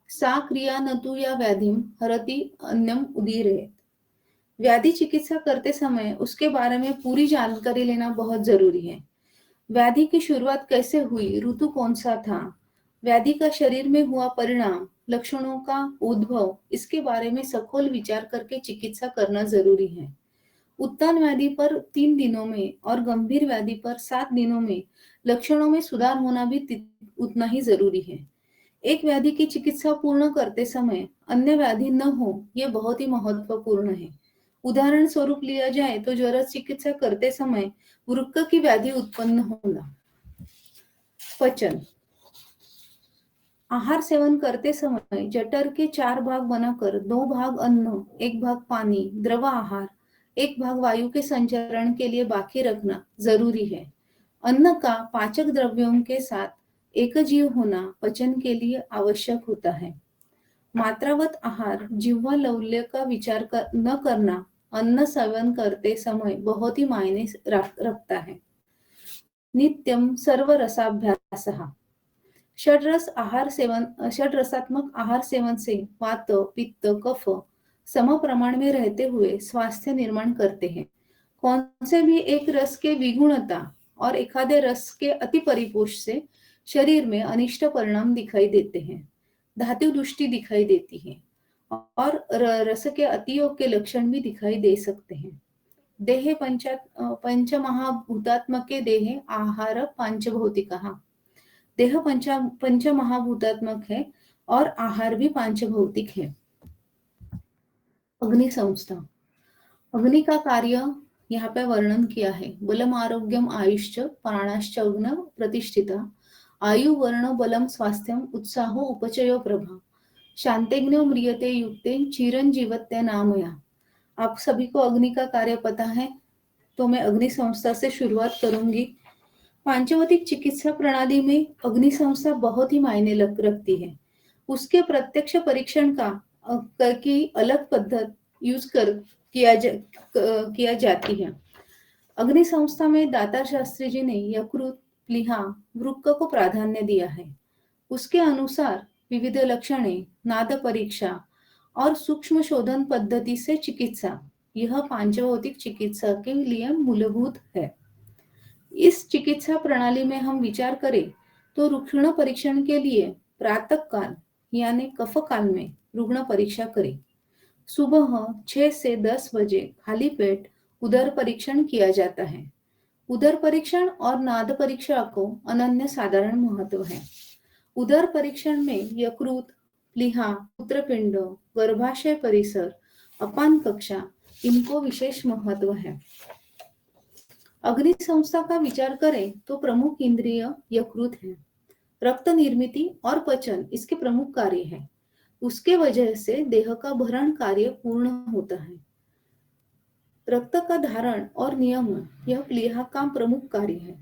सा क्रिया न तु या व्याधिम हरति अन्यम उदीरयेत। व्याधि चिकित्सा करते समय उसके बारे में पूरी जानकारी लेना बहुत जरूरी है। व्याधि की शुरुआत कैसे हुई, ऋतु कौन सा था, व्याधि का शरीर में हुआ परिणाम, लक्षणों का उद्भव, इसके बारे में सखोल विचार करके चिकित्सा करना जरूरी है। उत्तन व्याधि पर 3 दिनों में और गंभीर व्याधि पर 7 दिनों में लक्षणों में सुधार होना भी उतना ही जरूरी है। एक व्याधि की चिकित्सा पूर्ण करते समय अन्य व्याधि न हो, यह बहुत ही महत्वपूर्ण है। उदाहरण स्वरूप लिया जाए तो ज्वर चिकित्सा करते समय वृक्क की व्याधि उत्पन्न होना। पचन, आहार सेवन करते समय जठर के 4 भाग बनाकर 2 भाग अन्न, 1 भाग पानी, द्रव आहार, 1 भाग वायु के संचरण के लिए बाकी रखना जरूरी है। अन्न का पाचक द्रव्यों के साथ एक जीव होना पचन के लिए आवश्यक होता है। मात्रावत आहार, जिह्वा लौल्य का विचार न करना अन्न सेवन करते समय बहुत ही मायने रखता है। नित्यम सर्व रसाभ्यासः, षड रसात्मक आहार सेवन से वात, पित्त, कफ सम प्रमाण में रहते हुए स्वास्थ्य निर्माण करते हैं। कौन से भी एक रस के विगुणता और एखादे रस के अति परिपोष से शरीर में अनिष्ट परिणाम दिखाई देते हैं, धातु दृष्टि दिखाई देती है और रस के अतियोग के लक्षण भी दिखाई दे सकते हैं। देहे पंचमहाभूतात्मके देहे आहार पांचभौतिकः। देह पंच महाभूतात्मक है और आहार भी पांचभौतिक है। अग्नि संस्था, अग्नि का कार्य यहाँ पे वर्णन किया है। बलम आरोग्यम आयुष्च प्राणाश्च अग्न प्रतिष्ठिता, आयु वर्ण बलम स्वास्थ्यम उत्साहो उपचयो प्रभा, शांतेग्नो म्रियते युक्ते चिरंजीवत्य नामया। आप सभी को अग्नि का कार्य पता है, तो मैं अग्नि संस्था से शुरुआत करूंगी। पांचवतिक चिकित्सा प्रणाली में अग्नि संस्था बहुत ही मायने रखती है। उसके प्रत्यक्ष परीक्षण की अलग पद्धत किया जाती है। अग्नि संस्था में दातार शास्त्री जी ने यकृत, प्लीहा, वृक्क को प्राधान्य दिया है। उसके अनुसार विविध लक्षणे, नाद परीक्षा और सूक्ष्म शोधन पद्धति से चिकित्सा, यह पांचभौतिक चिकित्सा के लिए मूलभूत है। इस चिकित्सा प्रणाली में हम विचार करें तो रुग्ण परीक्षण के लिए प्रातः काल यानी कफ काल में रुग्ण परीक्षा करें। सुबह 6 से 10 बजे खाली पेट उदर परीक्षण किया जाता है। उदर परीक्षण और नाद परीक्षा को अनन्य साधारण महत्व है। उदर परीक्षण में यकृत, प्लीहा, मूत्रपिंड, गर्भाशय परिसर, अपान कक्षा इनको विशेष महत्व है। अग्नि संस्था का विचार करें तो प्रमुख इंद्रिय यकृत है। रक्त निर्मिति और पचन इसके प्रमुख कार्य है। उसके वजह से देह का भरण कार्य पूर्ण होता है। रक्त का धारण और नियमन यह प्लीहा का प्रमुख कार्य है।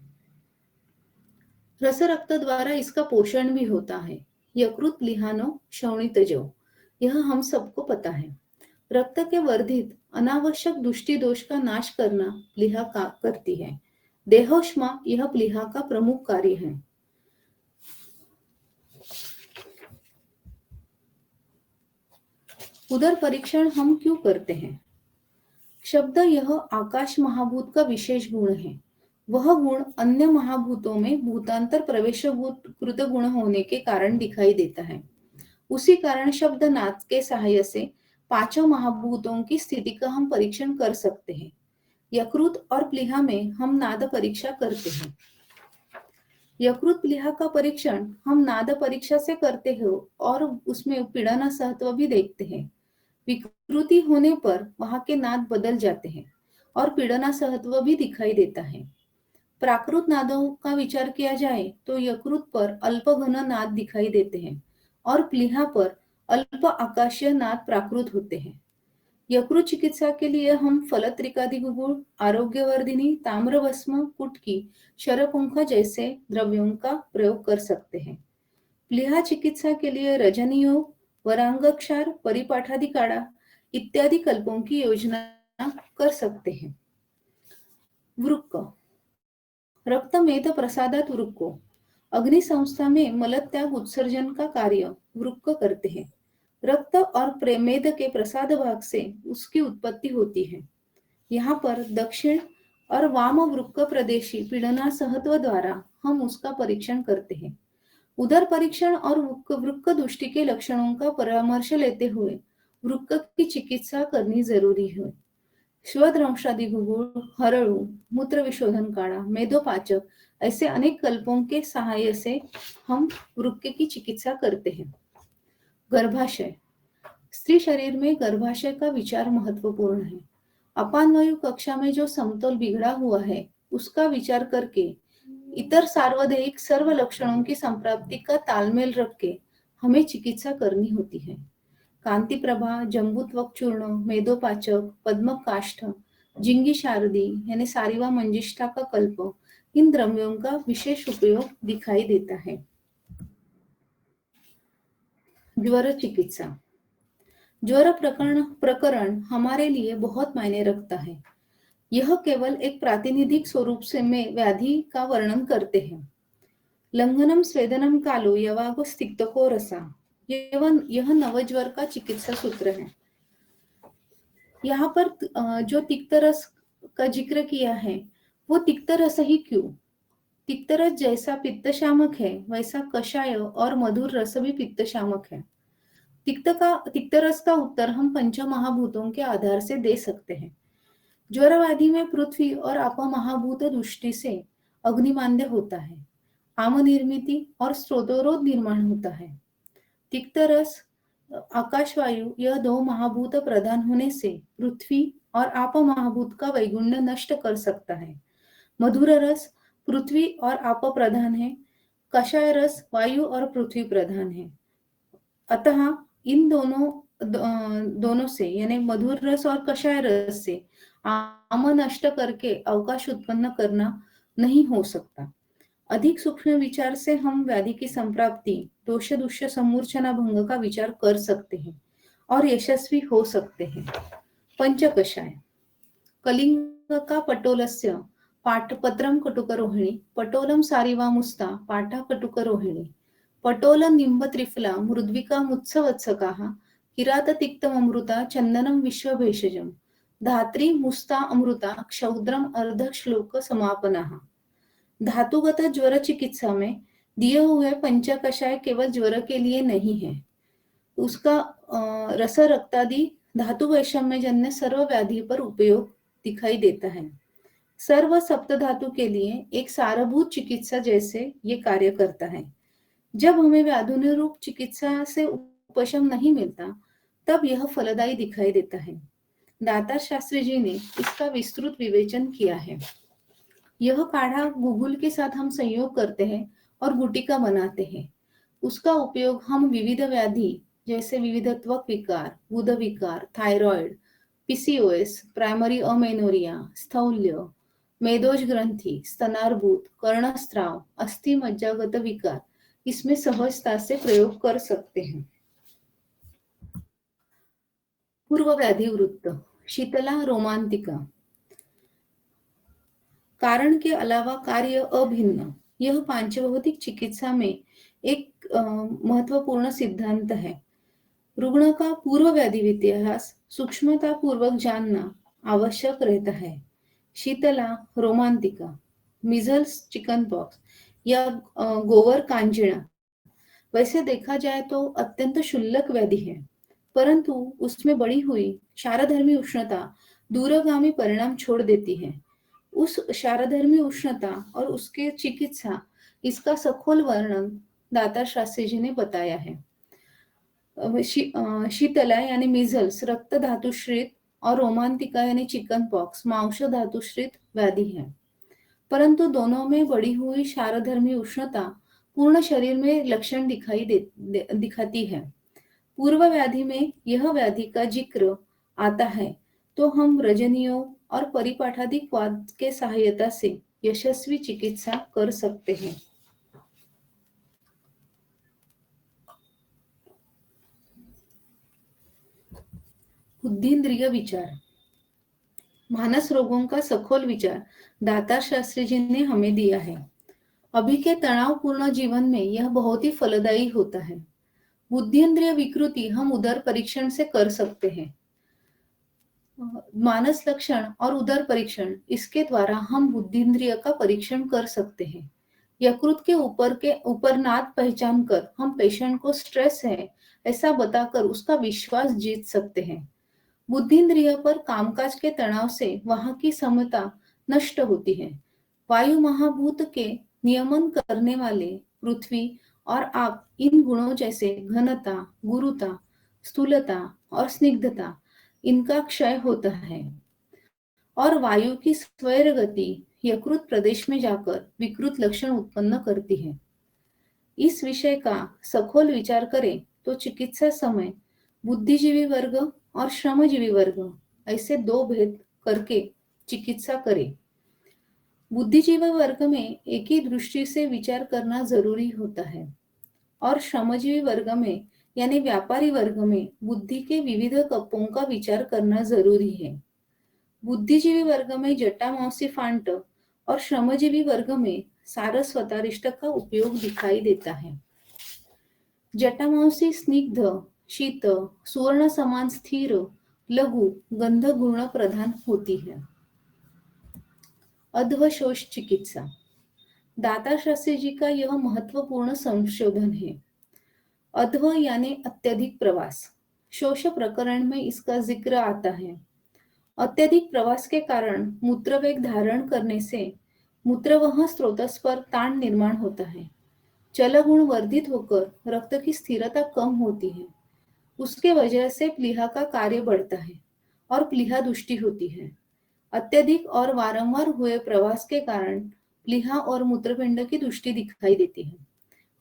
रस रक्त द्वारा इसका पोषण भी होता है। यकृत प्लीहानो शोणितजो, यह हम सबको पता है। रक्त के वर्धित अनावश्यक दुष्टि दोष का नाश करना प्लीहा का करती है। देहोष्मा यह प्लीहा का प्रमुख कार्य है। उदर परीक्षण हम क्यों करते हैं? शब्द यह आकाश महाभूत का विशेष गुण है। वह गुण अन्य महाभूतों में भूतांतर प्रवेशभूत कृत गुण होने के कारण दिखाई देता है। उसी कारण शब्द नाद के सहायता से पांचों महाभूतों की स्थिति का हम परीक्षण कर सकते हैं। यकृत और प्लीहा में हम नाद परीक्षा करते हैं। यकृत प्लीहा का परीक्षण हम नाद परीक्षा से करते हैं और उसमें पीड़ना सहत्व भी देखते हैं। विकृति होने पर वहां के नाद बदल जाते हैं और पीड़ना सहत्व भी दिखाई देता है। प्राकृत नादों का विचार किया जाए तो यकृत पर अल्प घन नाद दिखाई देते हैं और प्लीहा पर अल्प आकाशीय नाद प्राकृत होते हैं। यकृत चिकित्सा के लिए हम फलत्रिकादि गुड़, आरोग्यवर्धिनी, ताम्रभस्म, कुटकी, शरपुंख जैसे द्रव्यों का प्रयोग कर सकते हैं। प्लीहा चिकित्सा के लिए रजनीयोग, वरांगक्षार, परिपाठादि काढ़ा इत्यादि कल्पों की योजना कर सकते हैं। वृक्क, रक्त मेद प्रसादात वृक्को, अग्नि संस्था में मलत्याग उत्सर्जन का कार्य वृक्क करते हैं। रक्त और मेद के प्रसाद भाग से उसकी उत्पत्ति होती है। यहाँ पर दक्षिण और वाम वृक्क प्रदेशी पीड़ना सहत्व द्वारा हम उसका परीक्षण करते हैं। उदर परीक्षण और वृक्क दृष्टि के लक्षणों का परामर्श लेते हुए वृक्क की चिकित्सा करनी जरूरी है। श्वद्रंशादि गुड़, हरड़ू, मूत्र विशोधन काढ़ा, मेदोपाचक ऐसे अनेक कल्पों के सहाय से हम वृक्क की चिकित्सा करते हैं। गर्भाशय, स्त्री शरीर में गर्भाशय का विचार महत्वपूर्ण है। अपान वायु कक्षा में जो समतोल बिगड़ा हुआ है उसका विचार करके इतर सार्वदेहिक सर्व लक्षणों की संप्राप्ति का तालमेल रख के हमें चिकित्सा करनी होती है। कांति प्रभा, जंबूत्वक चूर्ण, मेदोपाचक, पद्म काष्ठ, जिंगी शारदी यानी सारिवा मंजिष्ठा का कल्प, इन द्रव्यों का विशेष उपयोग दिखाई देता है। ज्वर चिकित्सा, ज्वर प्रकरण हमारे लिए बहुत मायने रखता है। यह केवल एक प्रातिनिधिक स्वरूप से में व्याधि का वर्णन करते हैं। लंघनम स्वेदनम कालो यवागो स्तिक्तको रसा। यह नवज्वर का चिकित्सा सूत्र है। यहाँ पर जो तिक्त रस का जिक्र किया है, वो तिक्त रस ही क्यों? तिक्त रस जैसा पित्त शामक है, वैसा कषाय और मधुर रस भी पित्त शामक है। तिक्त रस का उत्तर हम पंच महाभूतों के आधार से दे सकते हैं। ज्वरवादी में पृथ्वी और आप महाभूत दृष्टि से अग्निमांद्य होता है, आम निर्मिति और स्रोतोरोध निर्माण होता है। तिक्त रस आकाश वायु यह दो महाभूत प्रधान होने से पृथ्वी और आप महाभूत का वैगुण्य नष्ट कर सकता है। मधुर रस पृथ्वी और आप प्रधान है, कषाय रस वायु और पृथ्वी प्रधान है। अतः इन दोनों से यानी मधुर रस और कषाय रस से आम नष्ट करके अवकाश उत्पन्न करना नहीं हो सकता। अधिक सूक्ष्म विचार से हम व्याधि की संप्राप्ति, दोष दुष्य समूर्छना भंग का विचार कर सकते हैं और यशस्वी हो सकते हैं। पंचकषाय कलिंग का पटोलस्य पाठपत्रम कटुकरोहिणी पटोलम सारिवामुस्ता पाठा कटुकरोहिणी पटोल निंब त्रिफला मृद्विका मुत्सवत्सकाः किरात तिक्तम अमृता चंदनम विश्वभेषजम धात्री मुस्ता अमृता क्षौद्रम अर्ध श्लोक समापनाः। धातुगत ज्वर चिकित्सा में दिए हुए पंचकषाय केवल ज्वर के लिए नहीं है। उसका रस रक्तादि धातु वैषम्य जन्य सर्व व्याधि पर उपयोग दिखाई देता है। सर्व सप्त धातु के लिए एक सारभूत चिकित्सा जैसे ये कार्य करता है। जब हमें व्याधुनिरूप चिकित्सा से उपशम नहीं मिलता, तब यह फलदायी दिखाई देता है। दातार शास्त्री जी ने इसका विस्तृत विवेचन किया है। यह काढ़ा गुगुल के साथ हम संयोग करते हैं और गुटिका बनाते हैं। उसका उपयोग हम विविध व्याधि जैसे विविध त्वक विकार, गुद विकार, थायराइड, पीसीओएस, प्राइमरी अमेनोरिया, स्थौल्य, मेदोज ग्रंथि, स्तनार्बुद, कर्णस्राव, अस्थि मज्जागत विकार इसमें सहजता से प्रयोग कर सकते हैं। पूर्व व्याधि वृत्त शीतला रोमांतिका कारण के अलावा कार्य अभिन्न यह पांचभौतिक चिकित्सा में एक महत्वपूर्ण सिद्धांत है। रुग्ण का पूर्व व्याधि इतिहास सूक्ष्मता पूर्वक जानना आवश्यक रहता है। शीतला रोमांतिका, मीजल्स, चिकन पॉक्स या गोवर कांजिणा वैसे देखा जाए तो अत्यंत क्षुल्लक व्याधि है, परंतु उसमें बढ़ी हुई क्षारधर्मी उष्णता दूरगामी परिणाम छोड़ देती है। उस क्षारधर्मी उष्णता और उसके चिकित्सा इसका सखोल वर्णन दातार शास्त्री जी ने बताया है। शीतला यानी मीजल्स रक्त धातुश्रित और रोमांतिका यानी चिकन पॉक्स मांस धातुश्रित व्याधि है, परंतु दोनों में बढ़ी हुई क्षारधर्मी उष्णता पूर्ण शरीर में लक्षण दिखाती है। पूर्व व्याधि में यह व्याधि का जिक्र आता है तो हम रजनियों और परिपाठादिक वाद के सहायता से यशस्वी चिकित्सा कर सकते हैं। बुद्धिन्द्रिय विचार मानस रोगों का सखोल विचार दातार शास्त्री जी ने हमें दिया है। अभी के तनावपूर्ण जीवन में यह बहुत ही फलदायी होता है। बुद्धिन्द्रिय विकृति हम उदर परीक्षण से कर सकते हैं। मानस लक्षण और उदर परीक्षण इसके द्वारा हम बुद्धिन्द्रिय का परीक्षण कर सकते हैं। यकृत के ऊपर नाद पहचान कर हम पेशेंट को स्ट्रेस है ऐसा बताकर उसका विश्वास जीत सकते हैं। बुद्धिन्द्रिय पर कामकाज के तनाव से वहां की समता नष्ट होती है। वायु महाभूत के नियमन करने वाले पृथ्वी और आप इन गुणों जैसे घनता, गुरुता, स्थूलता और स्निग्धता इनका क्षय होता है और वायु की स्वैर गति यकृत प्रदेश में जाकर विकृत लक्षण उत्पन्न करती है। इस विषय का सखोल विचार करें तो चिकित्सा समय बुद्धिजीवी वर्ग और श्रमजीवी वर्ग ऐसे दो भेद करके चिकित्सा करें। बुद्धिजीवी वर्ग में एक ही दृष्टि से विचार करना जरूरी होता है और श्रमजीवी वर्ग में यानी व्यापारी वर्ग में बुद्धि के विविध कपों का विचार करना जरूरी है। बुद्धिजीवी वर्ग में जटा मौसी फांट और श्रमजीवी वर्ग में सारस्वता रिष्ट का उपयोग दिखाई देता है। जटामांसी स्निग्ध, शीत, सुवर्ण समान स्थिर, लघु, गंध गुण प्रधान होती है। अध्वशोष चिकित्सा। दाता शास्त्री जी का यह महत्वपूर्ण संशोधन है। अध्व यानी अत्यधिक प्रवास। शोष प्रकरण में इसका जिक्र आता है। अत्यधिक प्रवास के कारण मूत्रवेग धारण करने से मूत्रवह स्रोतस पर ताण निर्माण होता है। चल गुण वर्धित होकर रक्त की स्थिरता कम होती है। उसके वजह से प्लीहा का कार्य बढ़ता है और प्लीहा दुष्टि होती है। अत्यधिक और वारंवार हुए प्रवास के कारण प्लीहा और मूत्रपिंड की दुष्टि दिखाई देती है।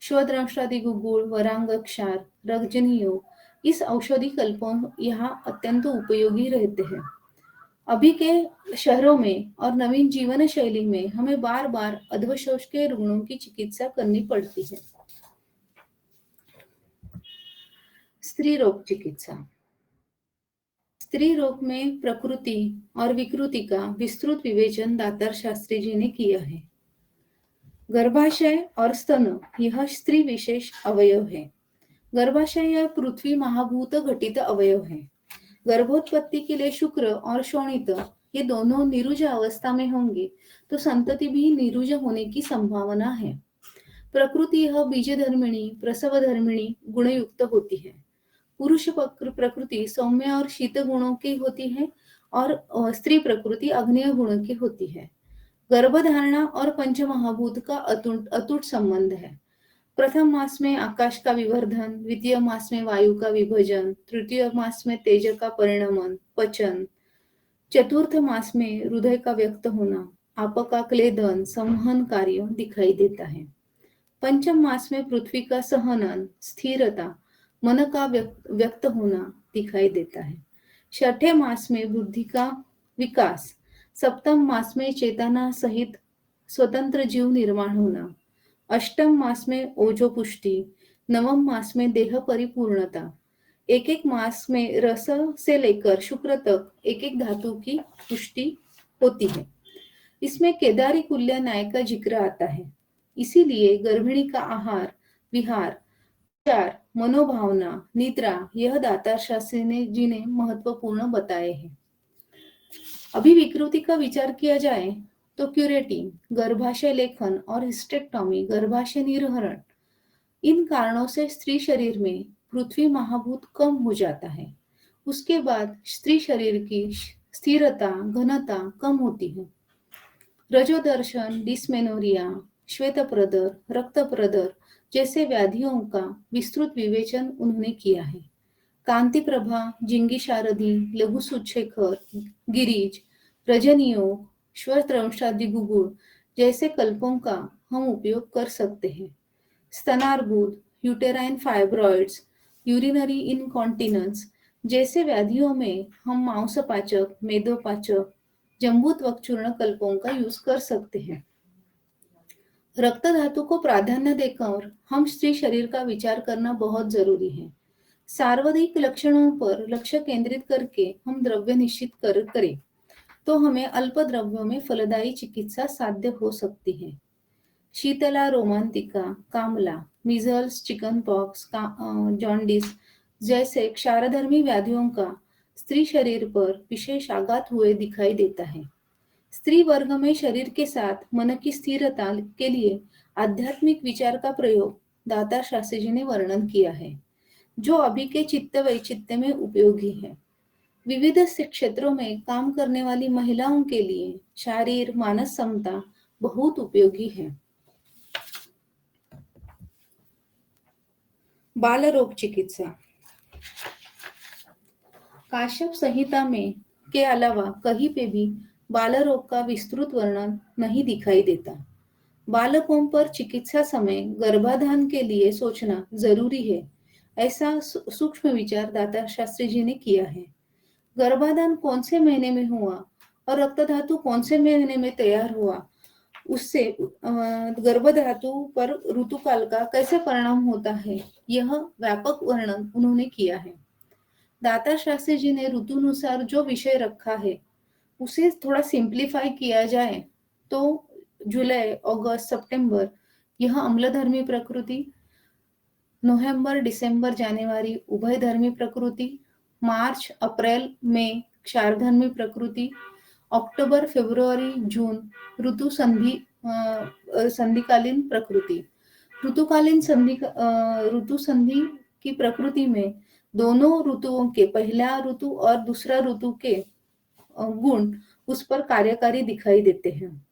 श्वद्रंशादि गुगुल, वरांग क्षार, रक्तजनियोग, इस औषधि कल्पों यहाँ अत्यंत उपयोगी रहते हैं। अभी के शहरों में और नवीन जीवन शैली में हमें बार बार अध्वशोष के रुग्णों की चिकित्सा करनी पड़ती है। स्त्री रोग चिकित्सा। स्त्री रोग में प्रकृति और विकृति का विस्तृत विवेचन दातार शास्त्री जी ने किया है। गर्भाशय और स्तन यह स्त्री विशेष अवयव है। गर्भाशय यह पृथ्वी महाभूत घटित अवयव है। गर्भोत्पत्ति के लिए शुक्र और शोणित ये दोनों निरुज अवस्था में होंगे तो संतति भी निरुज होने की संभावना है। प्रकृति यह बीज धर्मिणी, प्रसव धर्मिणी गुणयुक्त होती है। पुरुष प्रकृति सौम्य और शीत गुणों की होती है और स्त्री प्रकृति अग्नेय गुणों की होती है। गर्भधारणा और पंचमहाभूत का अटूट संबंध है। प्रथम मास में आकाश का विवर्धन, द्वितीय मास में वायु का विभजन, तृतीय मास में तेज का परिणमन, पचन, चतुर्थ मास में हृदय का व्यक्त होना, आपका क्लेदन, संवहन कार्य दिखाई देता है। पंचम मास में पृथ्वी का सहनन, स्थिरता, मन का व्यक्त होना दिखाई देता है। छठे मास में बुद्धि का विकास, सप्तम मास में चेतना सहित स्वतंत्र जीव निर्माण होना, अष्टम मास में ओजो पुष्टि, नवम मास में देह परिपूर्णता, एक एक मास में रस से लेकर शुक्र तक एक एक धातु की पुष्टि होती है। इसमें केदारी कुल्य न्याय का जिक्र आता है। इसीलिए गर्भिणी का आहार, विहार, विचार, मनोभावना, निद्रा यह दातार शास्त्री जी ने महत्वपूर्ण बताए हैं। अभी विकृति का विचार किया जाए तो क्यूरेटिंग, गर्भाशय लेखन और हिस्टेक्टोमी, गर्भाशय निर्हरण, इन कारणों से स्त्री शरीर में पृथ्वी महाभूत कम हो जाता है। उसके बाद स्त्री शरीर की स्थिरता, घनता कम होती है। रजोदर्शन, डिस्मेनोरिया, श्वेतप्रदर, रक्तप्रदर जैसे व्याधियों का विस्तृत विवेचन उन्होंने किया है। कांति प्रभा, जिंगी शारदी, लघु सुच्छेखर, गिरीज, रजनियोग, श्वत्रंशादि गुगुल जैसे कल्पों का हम उपयोग कर सकते हैं। स्तनार्बुद, यूटेराइन फाइब्रॉइड्स, यूरिनरी इनकॉन्टिनेंस जैसे व्याधियों में हम मांसपाचक, मेदोपाचक, जम्बूत्वक चूर्ण कल्पों का यूज कर सकते हैं। रक्त धातु को प्राधान्य देकर हम स्त्री शरीर का विचार करना बहुत जरूरी है। सार्वधिक लक्षणों पर लक्ष्य केंद्रित करके हम द्रव्य निश्चित करें तो हमें अल्प द्रव्यों में फलदायी चिकित्सा साध्य हो सकती है। शीतला रोमांतिका, कामला, मीजल्स, चिकन पॉक्स, जॉन्डिस जैसे क्षारधर्मी व्याधियों का स्त्री शरीर पर विशेष आघात हुए दिखाई देता है। स्त्री वर्ग में शरीर के साथ मन की स्थिरता के लिए आध्यात्मिक विचार का प्रयोग दातार शास्त्री जी ने वर्णन किया है, जो अभी के चित्त वैचित्य में उपयोगी है। विविध क्षेत्रों में काम करने वाली महिलाओं के लिए शारीर मानस समता बहुत उपयोगी है। बाल रोग चिकित्सा। काश्यप संहिता में के अलावा कहीं पे भी बाल रोग का विस्तृत वर्णन नहीं दिखाई देता। बालकों पर चिकित्सा समय गर्भाधान के लिए सोचना जरूरी है, ऐसा सूक्ष्म विचार दाता शास्त्री जी ने किया है। गर्भाधान कौन से महीने में हुआ और रक्त धातु कौन से महीने में तैयार हुआ, उससे गर्भधातु पर ऋतुकाल का कैसे परिणाम होता है, यह व्यापक वर्णन उन्होंने किया है। दाता शास्त्री जी ने ऋतुनुसार जो विषय रखा है उसे थोड़ा सिंप्लीफाई किया जाए तो जुलाई, अगस्त, सितंबर यह अम्लधर्मी प्रकृति, नवंबर, दिसंबर, जनवरी उभयधर्मी प्रकृति, मार्च, अप्रैल, मई क्षारधर्मी प्रकृति, अक्टूबर, फरवरी, जून संधिकालीन प्रकृति। ऋतु संधि की प्रकृति में दोनों ऋतुओं के पहला ऋतु और दूसरा ऋतु के गुण उस पर कार्यकारी दिखाई देते हैं।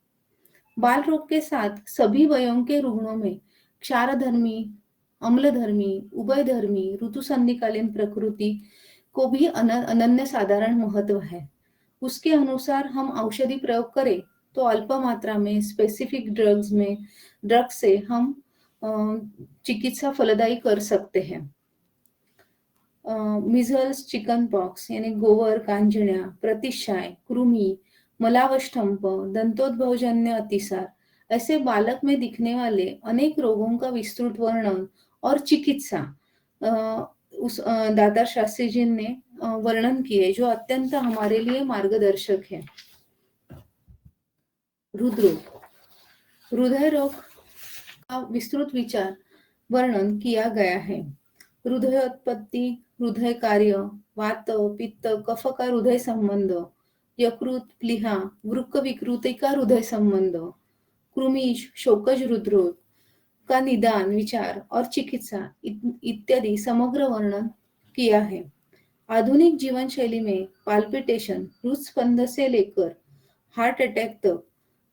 बाल रोग के साथ सभी वयों के रुग्णों में क्षारधर्मी, अम्लधर्मी, उभयधर्मी ऋतु संधिकालीन प्रकृति को भी अनन्य साधारण महत्व है। उसके अनुसार हम औषधि प्रयोग करें तो अल्प मात्रा में स्पेसिफिक ड्रग से हम चिकित्सा फलदायी कर सकते हैं। मिझल्स, चिकन पॉक्स यानी गोवर, कांजिण्या, प्रतिशाय, कृमि, मलावष्ठंप, दंतोद्भवजन्य अतिसार ऐसे बालक में दिखने वाले अनेक रोगों का विस्तृत वर्णन और चिकित्सा दातार शास्त्री जी ने वर्णन किए, जो अत्यंत हमारे लिए मार्गदर्शक है। हृदय रोग का विस्तृत विचार वर्णन किया गया है। हृदयोत्पत्ति, हृदय कार्य, वात, पित्त, कफ का हृदय संबंध, यकृत, प्लीहा, वृक्क विकृति का हृदय संबंध, कृमि, शोकज हृदरोग का निदान, विचार और चिकित्सा इत्यादि समग्र वर्णन किया है। आधुनिक जीवन शैली में पाल्पिटेशन, हृदस्पंद से लेकर हार्ट अटैक तक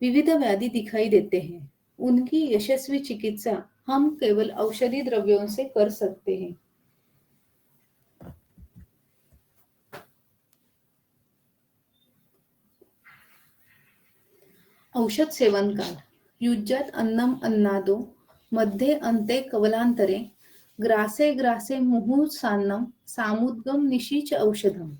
विविध व्याधि दिखाई देते हैं। उनकी यशस्वी चिकित्सा हम केवल औषधि द्रव्यों से कर सकते हैं। औषध सेवन काल, युज्यत अन्नम अन्नादो मध्ये अन्ते कवलांतरे ग्रासे ग्रासे मुहुर्सान्नम सामुद्गम निशीच औषधम।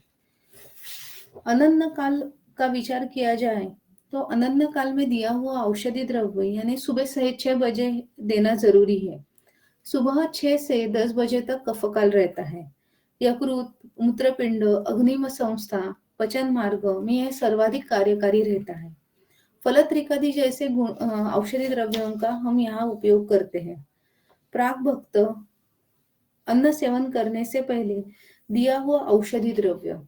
अनन्न काल का विचार किया जाए तो अनन्न काल में दिया हुआ औषधि द्रव्य यानी सुबह से 6 बजे देना जरूरी है। सुबह 6 से 10 बजे तक कफकाल रहता है। यकृत, मूत्रपिंड, अग्निम संस्था, पचन मार्ग में यह सर्वाधिक कार्यकारी रहता है। फलत्रिकादि जैसे औषधि द्रव्यों का हम यहाँ उपयोग करते हैं। प्राक भक्त अन्न सेवन करने से पहले दिया हुआ औषधि द्रव्य,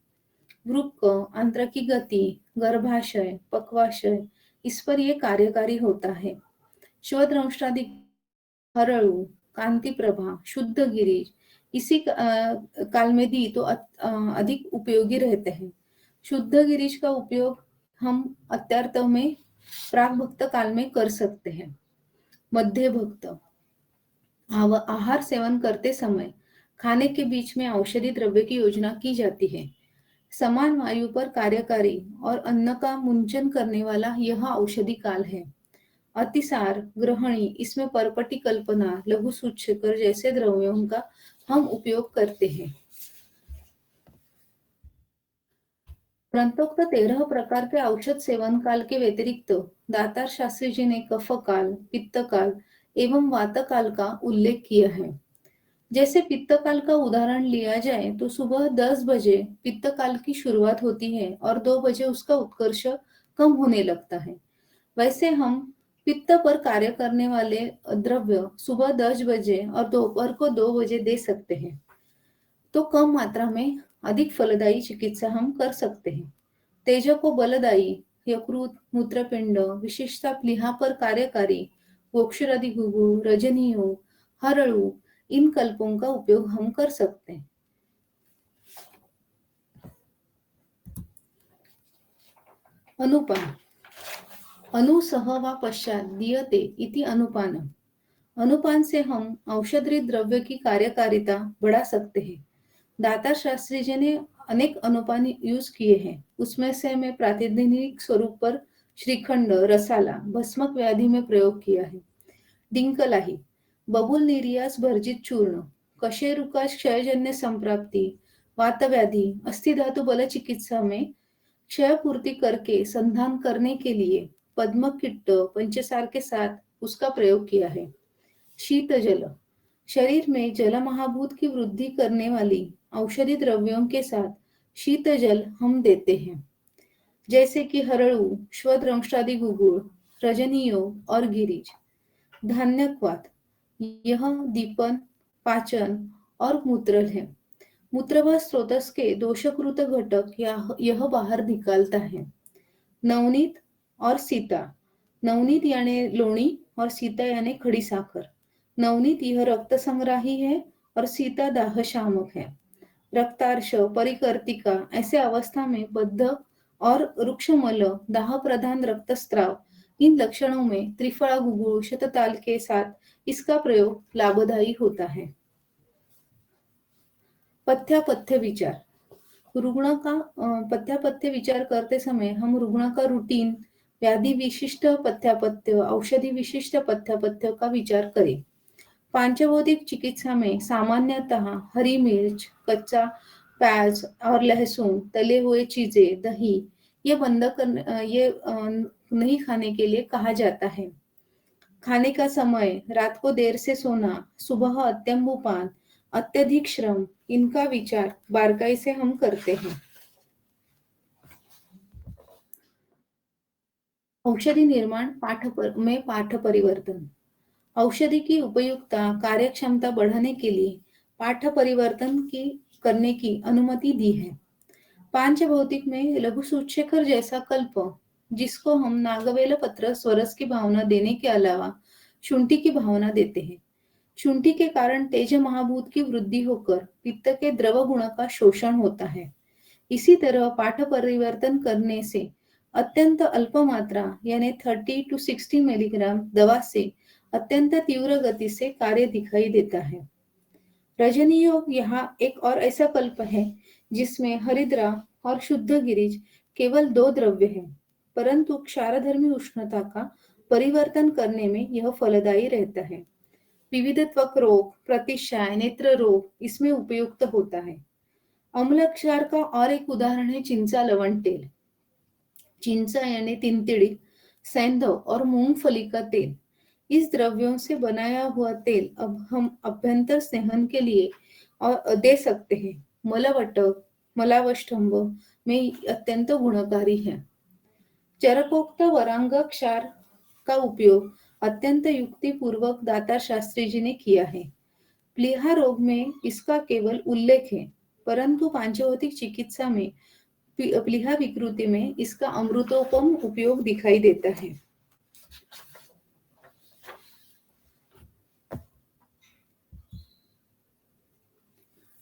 वृक्क, आंत्र की गति, गर्भाशय, पक्वाशय, इस पर यह कार्यकारी होता है। श्वदंष्ट्रादि, हरळू, कांति प्रभा, शुद्ध गिरीश इसी काल में दी तो अधिक उपयोगी रहते हैं। शुद्ध गिरीश का उपयोग हम अत्यार्थ में प्राक भक्त काल में कर सकते हैं। मध्य भक्त, आहार सेवन करते समय खाने के बीच में औषधि द्रव्य की योजना की जाती है। समान वायु पर कार्यकारी और अन्न का मुंचन करने वाला यह औषधि काल है। अतिसार, ग्रहणी, इसमें परपटी कल्पना, लघु सूचकर जैसे द्रव्यों का हम उपयोग करते हैं। उपरोक्त 13 प्रकार के औषध सेवन काल के व्यतिरिक्त दातार शास्त्री जी ने कफ काल, पित्त काल एवं वात काल का उल्लेख किया है। जैसे पित्त काल का उदाहरण लिया जाए तो सुबह 10 बजे पित्त काल की शुरुआत होती है और 2 बजे उसका उत्कर्ष कम होने लगता है। वैसे हम पित्त पर कार्य करने वाले द्रव्य सुबह 10 बजे और दोपहर को 2 बजे दे सकते हैं, तो कम मात्रा में अधिक फलदायी चिकित्सा हम कर सकते हैं। तेज को बलदायी यकृत, मूत्रपिंड, विशेषतः प्लीहा पर कार्यकारी वोक्षरादि गुगुळ, रजनीयो, हरळू इन कल्पों का उपयोग हम कर सकते हैं। अनुपान, अनुसह व पश्चात दीयते इति अनुपान। अनुपान से हम औषधि द्रव्य की कार्यकारिता बढ़ा सकते हैं। दातार शास्त्री जी ने अनेक अनुपान यूज किए हैं। उसमें से मैं प्रातिनिधिक स्वरूप पर श्रीखंड, रसाला, भस्मक व्याधि में प्रयोग किया है। डिंकलाही, बबूल निर्यास भर्जित चूर्ण, कशेरुका क्षयजन्य संप्राप्ति, वातव्याधि, अस्थिधातु बल चिकित्सा में क्षय पूर्ति करके संधान करने के लिए पद्मकिट्ट पंचसार के साथ उसका प्रयोग किया है। शीत जल, शरीर में जल महाभूत की वृद्धि करने वाली औषधि द्रव्यों के साथ शीत जल हम देते हैं, जैसे कि हरळू, श्वदंष्ट्रादि गुगुळ, रजनी योग और गिरिज। धान्यक्वाथ, यह दीपन, पाचन और मूत्र है। मूत्र व स्रोतस के दोषकृत घटक यह बाहर निकालता है। नवनीत और सीता, नवनीत यानी लोणी और सीता यानी खड़ी साकर। नवनीत यह रक्त संग्राही है और सीता दाह शामक है। रक्तार्श, परिकर्तिका ऐसे अवस्था में बद्ध और रुक्षमल, दाह प्रधान रक्तस्राव, इन लक्षणों में त्रिफला गुगुल शतताल के साथ इसका प्रयोग लाभदायी होता है। पथ्यापथ्य विचार। पथ्यापथ्य विचार करते समय हम रुग्ण का रूटीन, व्याधि विशिष्ट पथ्यापथ्य, औषधि विशिष्ट पथ्यापथ्य का विचार करें। पांचभौतिक चिकित्सा में सामान्यतः हरी मिर्च, कच्चा प्याज और लहसुन, तले हुए चीजें, दही ये नहीं खाने के लिए कहा जाता है। खाने का समय, रात को देर से सोना, सुबह अत्यंबुपान, अत्यधिक श्रम, इनका विचार बारकाई से हम करते हैं। औषधि निर्माण पाठ परिवर्तन। औषधि की उपयुक्तता, कार्यक्षमता बढ़ाने के लिए पाठ परिवर्तन करने की अनुमति दी है। पांचभौतिक में लघु सूत्रशेखर जैसा कल्प, जिसको हम नागवेल पत्र स्वरस की भावना देने के अलावा शुंठी की भावना देते हैं। शुंठी के कारण तेज महाभूत की वृद्धि होकर पित्त के द्रव गुण का शोषण होता है। इसी तरह पाठ परिवर्तन करने से अत्यंत अल्प मात्रा यानी 30 to 60 मिलीग्राम दवा से अत्यंत तीव्र गति से कार्य दिखाई देता है। रजनी योग यहाँ एक और ऐसा कल्प है जिसमें हरिद्रा और शुद्ध गिरिज केवल 2 द्रव्य हैं, परंतु क्षारधर्मी उष्णता का परिवर्तन करने में यह फलदायी रहता है। विविध त्वक रोग, प्रतिशाय, नेत्र रोग इसमें उपयुक्त होता है। अम्ल क्षार का और एक उदाहरण है चिंचा लवण तेल। चिंचा यानी तिनतिड़ी, सैंधव और मूंगफली का तेल, इस द्रव्यों से बनाया हुआ तेल अब हम अभ्यंतर सेहन के लिए और दे सकते हैं। मलवटक, मलावष्टंभ में अत्यंत गुणकारी है। चरकोक्त वरांग क्षार का उपयोग अत्यंत युक्तिपूर्वक दातार शास्त्री जी ने किया है। प्लीहा रोग में इसका केवल उल्लेख है, परंतु पांचभौतिक चिकित्सा में प्लीहा विकृति में इसका अमृतोपम उपयोग दिखाई देता है।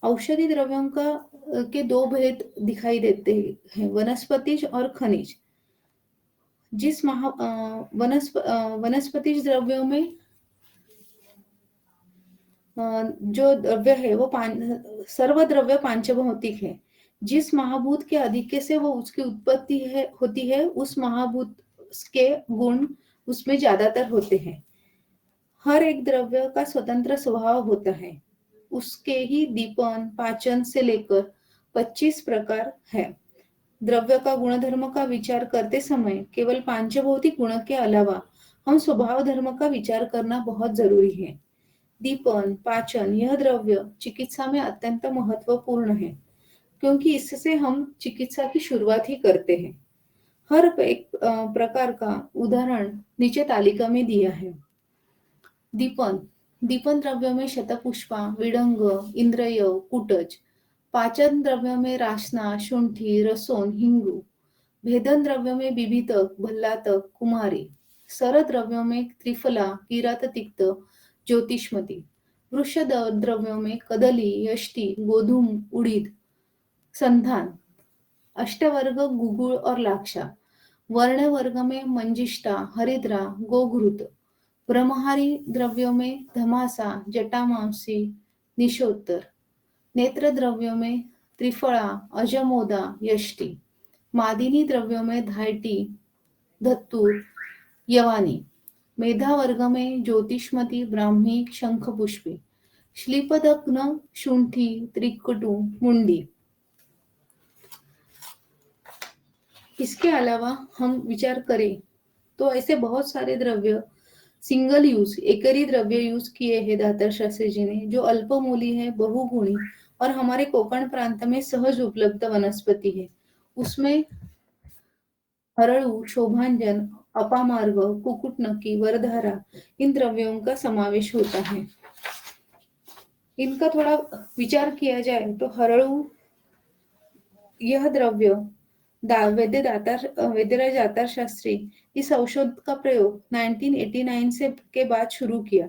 औषधि द्रव्यों के 2 भेद दिखाई देते हैं, वनस्पतिज और खनिज। वनस्पतिज द्रव्यों में जो द्रव्य है वो सर्व द्रव्य पांचभौतिक है। जिस महाभूत के अधिक्य से वो उसकी उत्पत्ति होती है, उस महाभूत के गुण उसमें ज्यादातर होते हैं। हर एक द्रव्य का स्वतंत्र स्वभाव होता है। उसके ही दीपन, पाचन से लेकर 25 प्रकार है। द्रव्य का गुणधर्म का विचार करते समय केवल पांचभौतिक गुण के अलावा हम स्वभाव धर्म का विचार करना बहुत जरूरी है। दीपन, पाचन यह द्रव्य चिकित्सा में अत्यंत महत्वपूर्ण है, क्योंकि इससे हम चिकित्सा की शुरुआत ही करते हैं। हर एक प्रकार का उदाहरण नीचे तालिका में दिया है। दीपन द्रव्यों में शतपुष्पा, विडंग, इंद्रयव, कुटज। पाचन द्रव्यों में राशना, शुंठी, रसोन, हिंगू। भेदन द्रव्यों में बिबितक, भल्लातक, कुमारी। सर द्रव्यों में त्रिफला, किरात तिक्त, ज्योतिष्मती। वृक्ष द्रव्यों में कदली, यष्टि, गोधूम, उड़ीद, संधान। अष्टवर्ग गुगुल और लाक्षा। वर्ण वर्ग में मंजिष्ठा, हरिद्रा, गोघृत। ब्रह्महारी द्रव्यों में धमासा, जटामांसी, निशोत्तर। नेत्र द्रव्यों में त्रिफला, अजमोदा, यष्टि। मादिनी द्रव्यों में धायटी, धत्तूर, यवानी। मेधा वर्ग में ज्योतिष्मती, ब्राह्मी, शंखपुष्पी। श्लीपदग्न, शुंठी, त्रिकटु, मुंडी। इसके अलावा हम विचार करें तो ऐसे बहुत सारे द्रव्य सिंगल यूज, एकरी द्रव्य यूज किए हैं दातार शास्त्री जी ने, जो अल्पमूली है, बहुगुणी और हमारे कोकण प्रांत में सहज उपलब्ध वनस्पति है। उसमें हरड़ू, शोभांजन अपामार्ग, कुकुटनकी, वरधारा इन द्रव्यों का समावेश होता है। इनका थोड़ा विचार किया जाए तो हरड़ू यह द्रव्य वैद्यराज दातार शास्त्री इस औषध का प्रयोग 1989 से के बाद शुरू किया,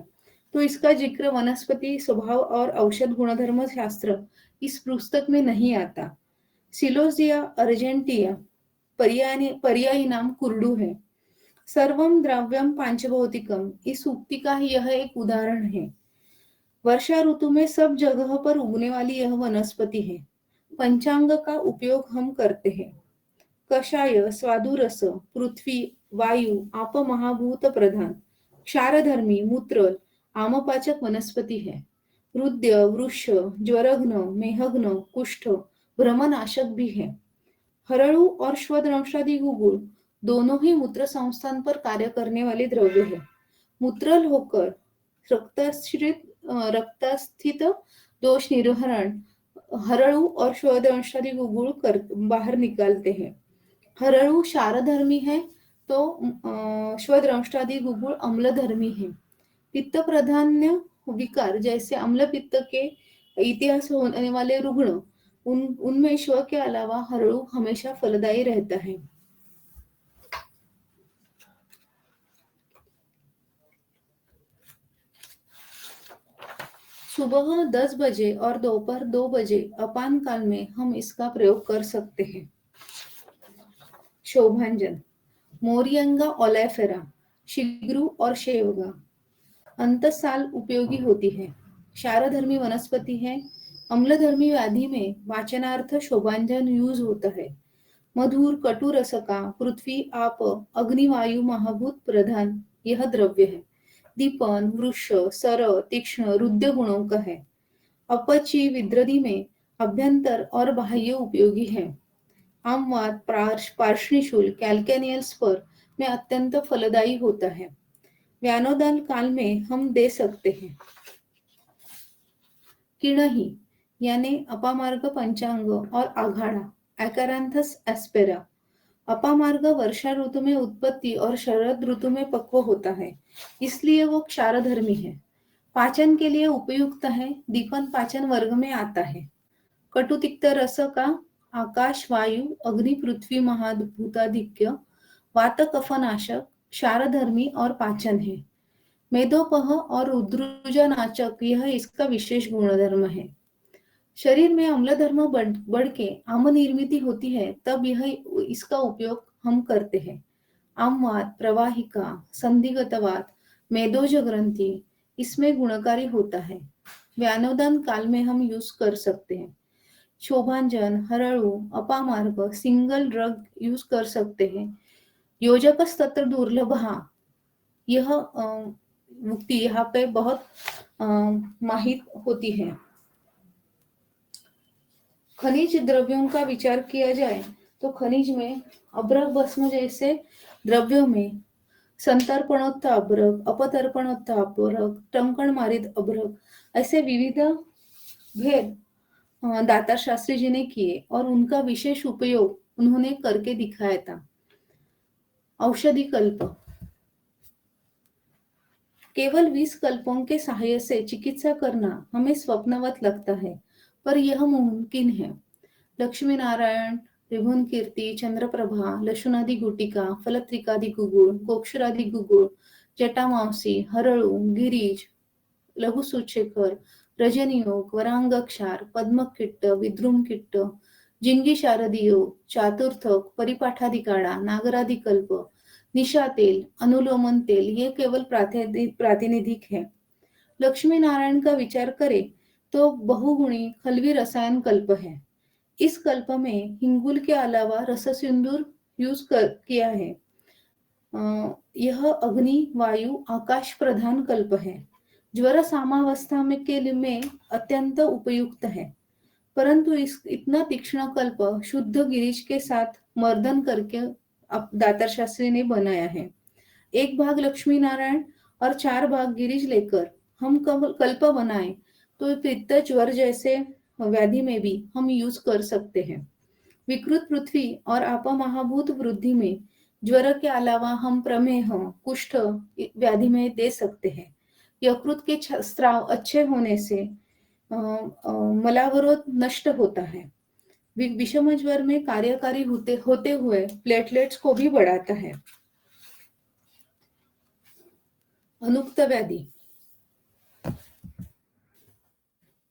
तो इसका जिक्र वनस्पति स्वभाव और औषध गुणधर्म शास्त्र इस पुस्तक में नहीं आता। सिलोजिया अर्जेंटिया पर्यायी नाम कुर्डू है। सर्वम द्रव्यम पांचभौतिकम इस उक्ति का यह एक उदाहरण है। वर्षा ऋतु में सब जगह पर उगने वाली यह वनस्पति है। पंचांग का उपयोग हम करते हैं। कषाय, स्वादुरस, पृथ्वी, वायू, आप महाभूत प्रधान, क्षारधर्मी, मूत्रल, आमपाचक वनस्पति है। हृदय, वृक्ष, ज्वरघ्न, मेहघ्न, कुष्ठ, भ्रमनाशक भी है। हरड़ू और श्वदंशादि गुगुल दोनों ही मूत्र संस्थान पर कार्य करने वाले द्रव्य है। मूत्रल होकर रक्तस्थित दोष निर्हरण हरड़ू और श्वदंशादि गुगुल कर बाहर निकालते हैं। हरड़ू क्षारधर्मी है तो श्वदंशादि गुगुल अम्लधर्मी है। पित्त प्रधान्य विकार जैसे अम्ल पित्त के इतिहास होने वाले रुग्ण उनमें श्व के अलावा हरड़ू हमेशा फलदायी रहता है। सुबह 10 बजे और दोपहर 2 बजे अपान काल में हम इसका प्रयोग कर सकते हैं। शोभांजन मोरियंगा ओलेफेरा, शिग्रू और शेवगा अंतसाल उपयोगी होती है। क्षारधर्मी वनस्पति है। अम्लधर्मी व्याधि में वाचनार्थ शोभांजन यूज होता है। मधुर कटु रस का पृथ्वी आप अग्निवायु महाभूत प्रधान यह द्रव्य है। दीपन वृक्ष सर तीक्ष्ण रुद्र गुणों का है। अपची विद्रदी में अभ्यंतर और बाह्य उपयोगी है। आमवात पार्श्वशूल कैल्केनियल स्पर में अत्यंत फलदायी होता है। व्यानोदन काल में हम दे सकते हैं। किणही यानी अपामार्ग पंचांग और आघाड़ा एकारांथस एस्पेरा। अपामार्ग वर्षा ऋतु में उत्पत्ति और शरद ऋतु में पक्व होता है, इसलिए वो क्षारधर्मी है। पाचन के लिए उपयुक्त है। दीपन पाचन वर्ग में आता है। कटुतिक्त रस का आकाश वायु अग्नि पृथ्वी महाभूताधिक्य वात कफनाशक क्षारधर्मी और पाचन है। मेदोपह और रुद्रुजनाचक यह इसका विशेष गुणधर्म है। शरीर में अम्लधर्म बढ़ के आम निर्मिति होती है, तब यह इसका उपयोग हम करते हैं। आमवात प्रवाहिका संधिगतवात मेदोज ग्रंथि इसमें गुणकारी होता है। व्यानोदन काल में हम यूज कर सकते हैं। शोभांजन हरड़ू अपामार्ग सिंगल ड्रग यूज कर सकते हैं। योजक तत्र दुर्लभ यह मुक्ति यहाँ पे बहुत माहित होती है। खनिज द्रव्यों का विचार किया जाए तो खनिज में अभ्रक भस्म जैसे द्रव्यों में संतर्पणोत्थ अभ्रक अपतर्पणोत्थ अभ्रक टंकण मारित अभ्रक ऐसे विविध भेद दातार शास्त्री जी ने किए और उनका विशेष उपयोग उन्होंने करके दिखाया था। औषधि कल्प केवल 20 कल्पों के सहाय से चिकित्सा करना हमें स्वप्नवत लगता है, पर यह मुमकिन है। लक्ष्मी नारायण त्रिभुवन कीर्ति चंद्रप्रभा लशुनादि गुटिका फलत्रिकादि गुगुळ गोक्षरादि गुगुळ जटामांसी हरळू गिरीज लघुसूचेकर रजनीयोग वरांगक्षार पद्मकिट्ट विद्रुमकिट्ट जिंगी शारदीय चातुर्थक परिपाठादि काढ़ा नागरादि कल्प निशा तेल अनुलोमन तेल ये केवल प्रातिनिधिक है। लक्ष्मी नारायण का विचार करें तो बहुगुणी खलवी रसायन कल्प है। इस कल्प में हिंगुल के अलावा रस सिंदूर किया है। यह अग्नि वायु आकाश प्रधान कल्प है। ज्वर सामावस्था में के लिए अत्यंत उपयुक्त है, परंतु इतना तीक्ष्ण कल्प शुद्ध गिरीश के साथ मर्दन करके दातार शास्त्री ने बनाया है। एक भाग लक्ष्मी नारायण और 4 भाग गिरीश लेकर हम कल्प बनाए तो पित्त ज्वर जैसे व्याधि में भी हम यूज कर सकते हैं। विकृत पृथ्वी और आप महाभूत वृद्धि में ज्वर के अलावा हम प्रमेह, कुष्ठ व्याधि में दे सकते हैं। यकृत के स्राव अच्छे होने से मलावरोध नष्ट होता है। विषम ज्वर में कार्यकारी होते हुए प्लेटलेट्स को भी बढ़ाता है। अनुक्त व्याधि,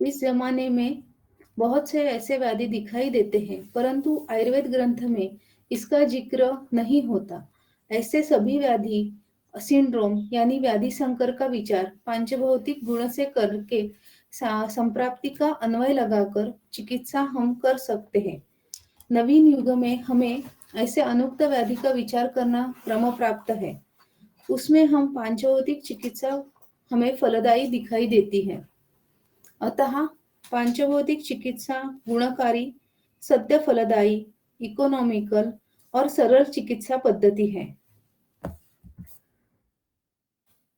इस जमाने में बहुत से ऐसे व्याधि दिखाई देते हैं, परंतु आयुर्वेद ग्रंथ में इसका जिक्र नहीं होता। ऐसे सभी व्याधि सिंड्रोम यानी व्याधि संकर का विचार पांचभौतिक गुण से करके संप्राप्ति का अन्वय लगाकर चिकित्सा हम कर सकते हैं। नवीन युग में हमें ऐसे अनुक्त व्याधि का विचार करना क्रम प्राप्त है। उसमें हम पांचभौतिक चिकित्सा हमें फलदायी दिखाई देती है। अतः पांचभौतिक चिकित्सा गुणकारी, सत्य फलदायी, इकोनॉमिकल और सरल चिकित्सा पद्धति है।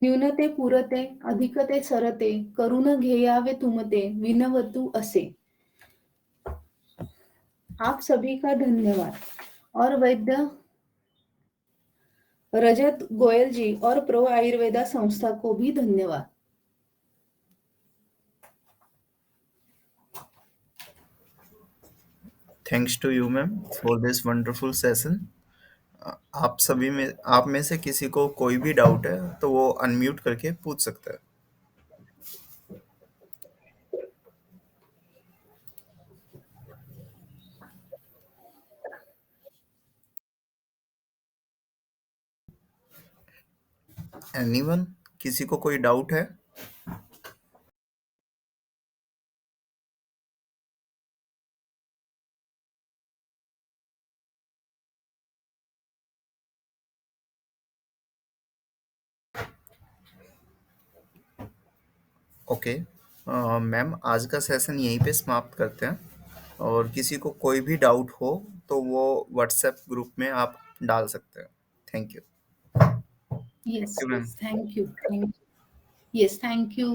न्यूनते पुरते, अधिकते सरते, करुण घेयावे तुमते, विनवतु असे। आप सभी का धन्यवाद और वैद्य रजत गोयल जी और प्रो आयुर्वेदा संस्था को भी धन्यवाद। Thanks to you ma'am for this wonderful session. आप में से किसी को कोई भी डाउट है तो वो अनम्यूट करके पूछ सकता है। एनीवन, किसी को कोई डाउट है? ओके मैम, आज का सेशन यहीं पे समाप्त करते हैं, और किसी को कोई भी डाउट हो तो वो व्हाट्सएप ग्रुप में आप डाल सकते हैं। Thank you. Yes, ma'am. yes, thank you. Thank you. Yes, thank you.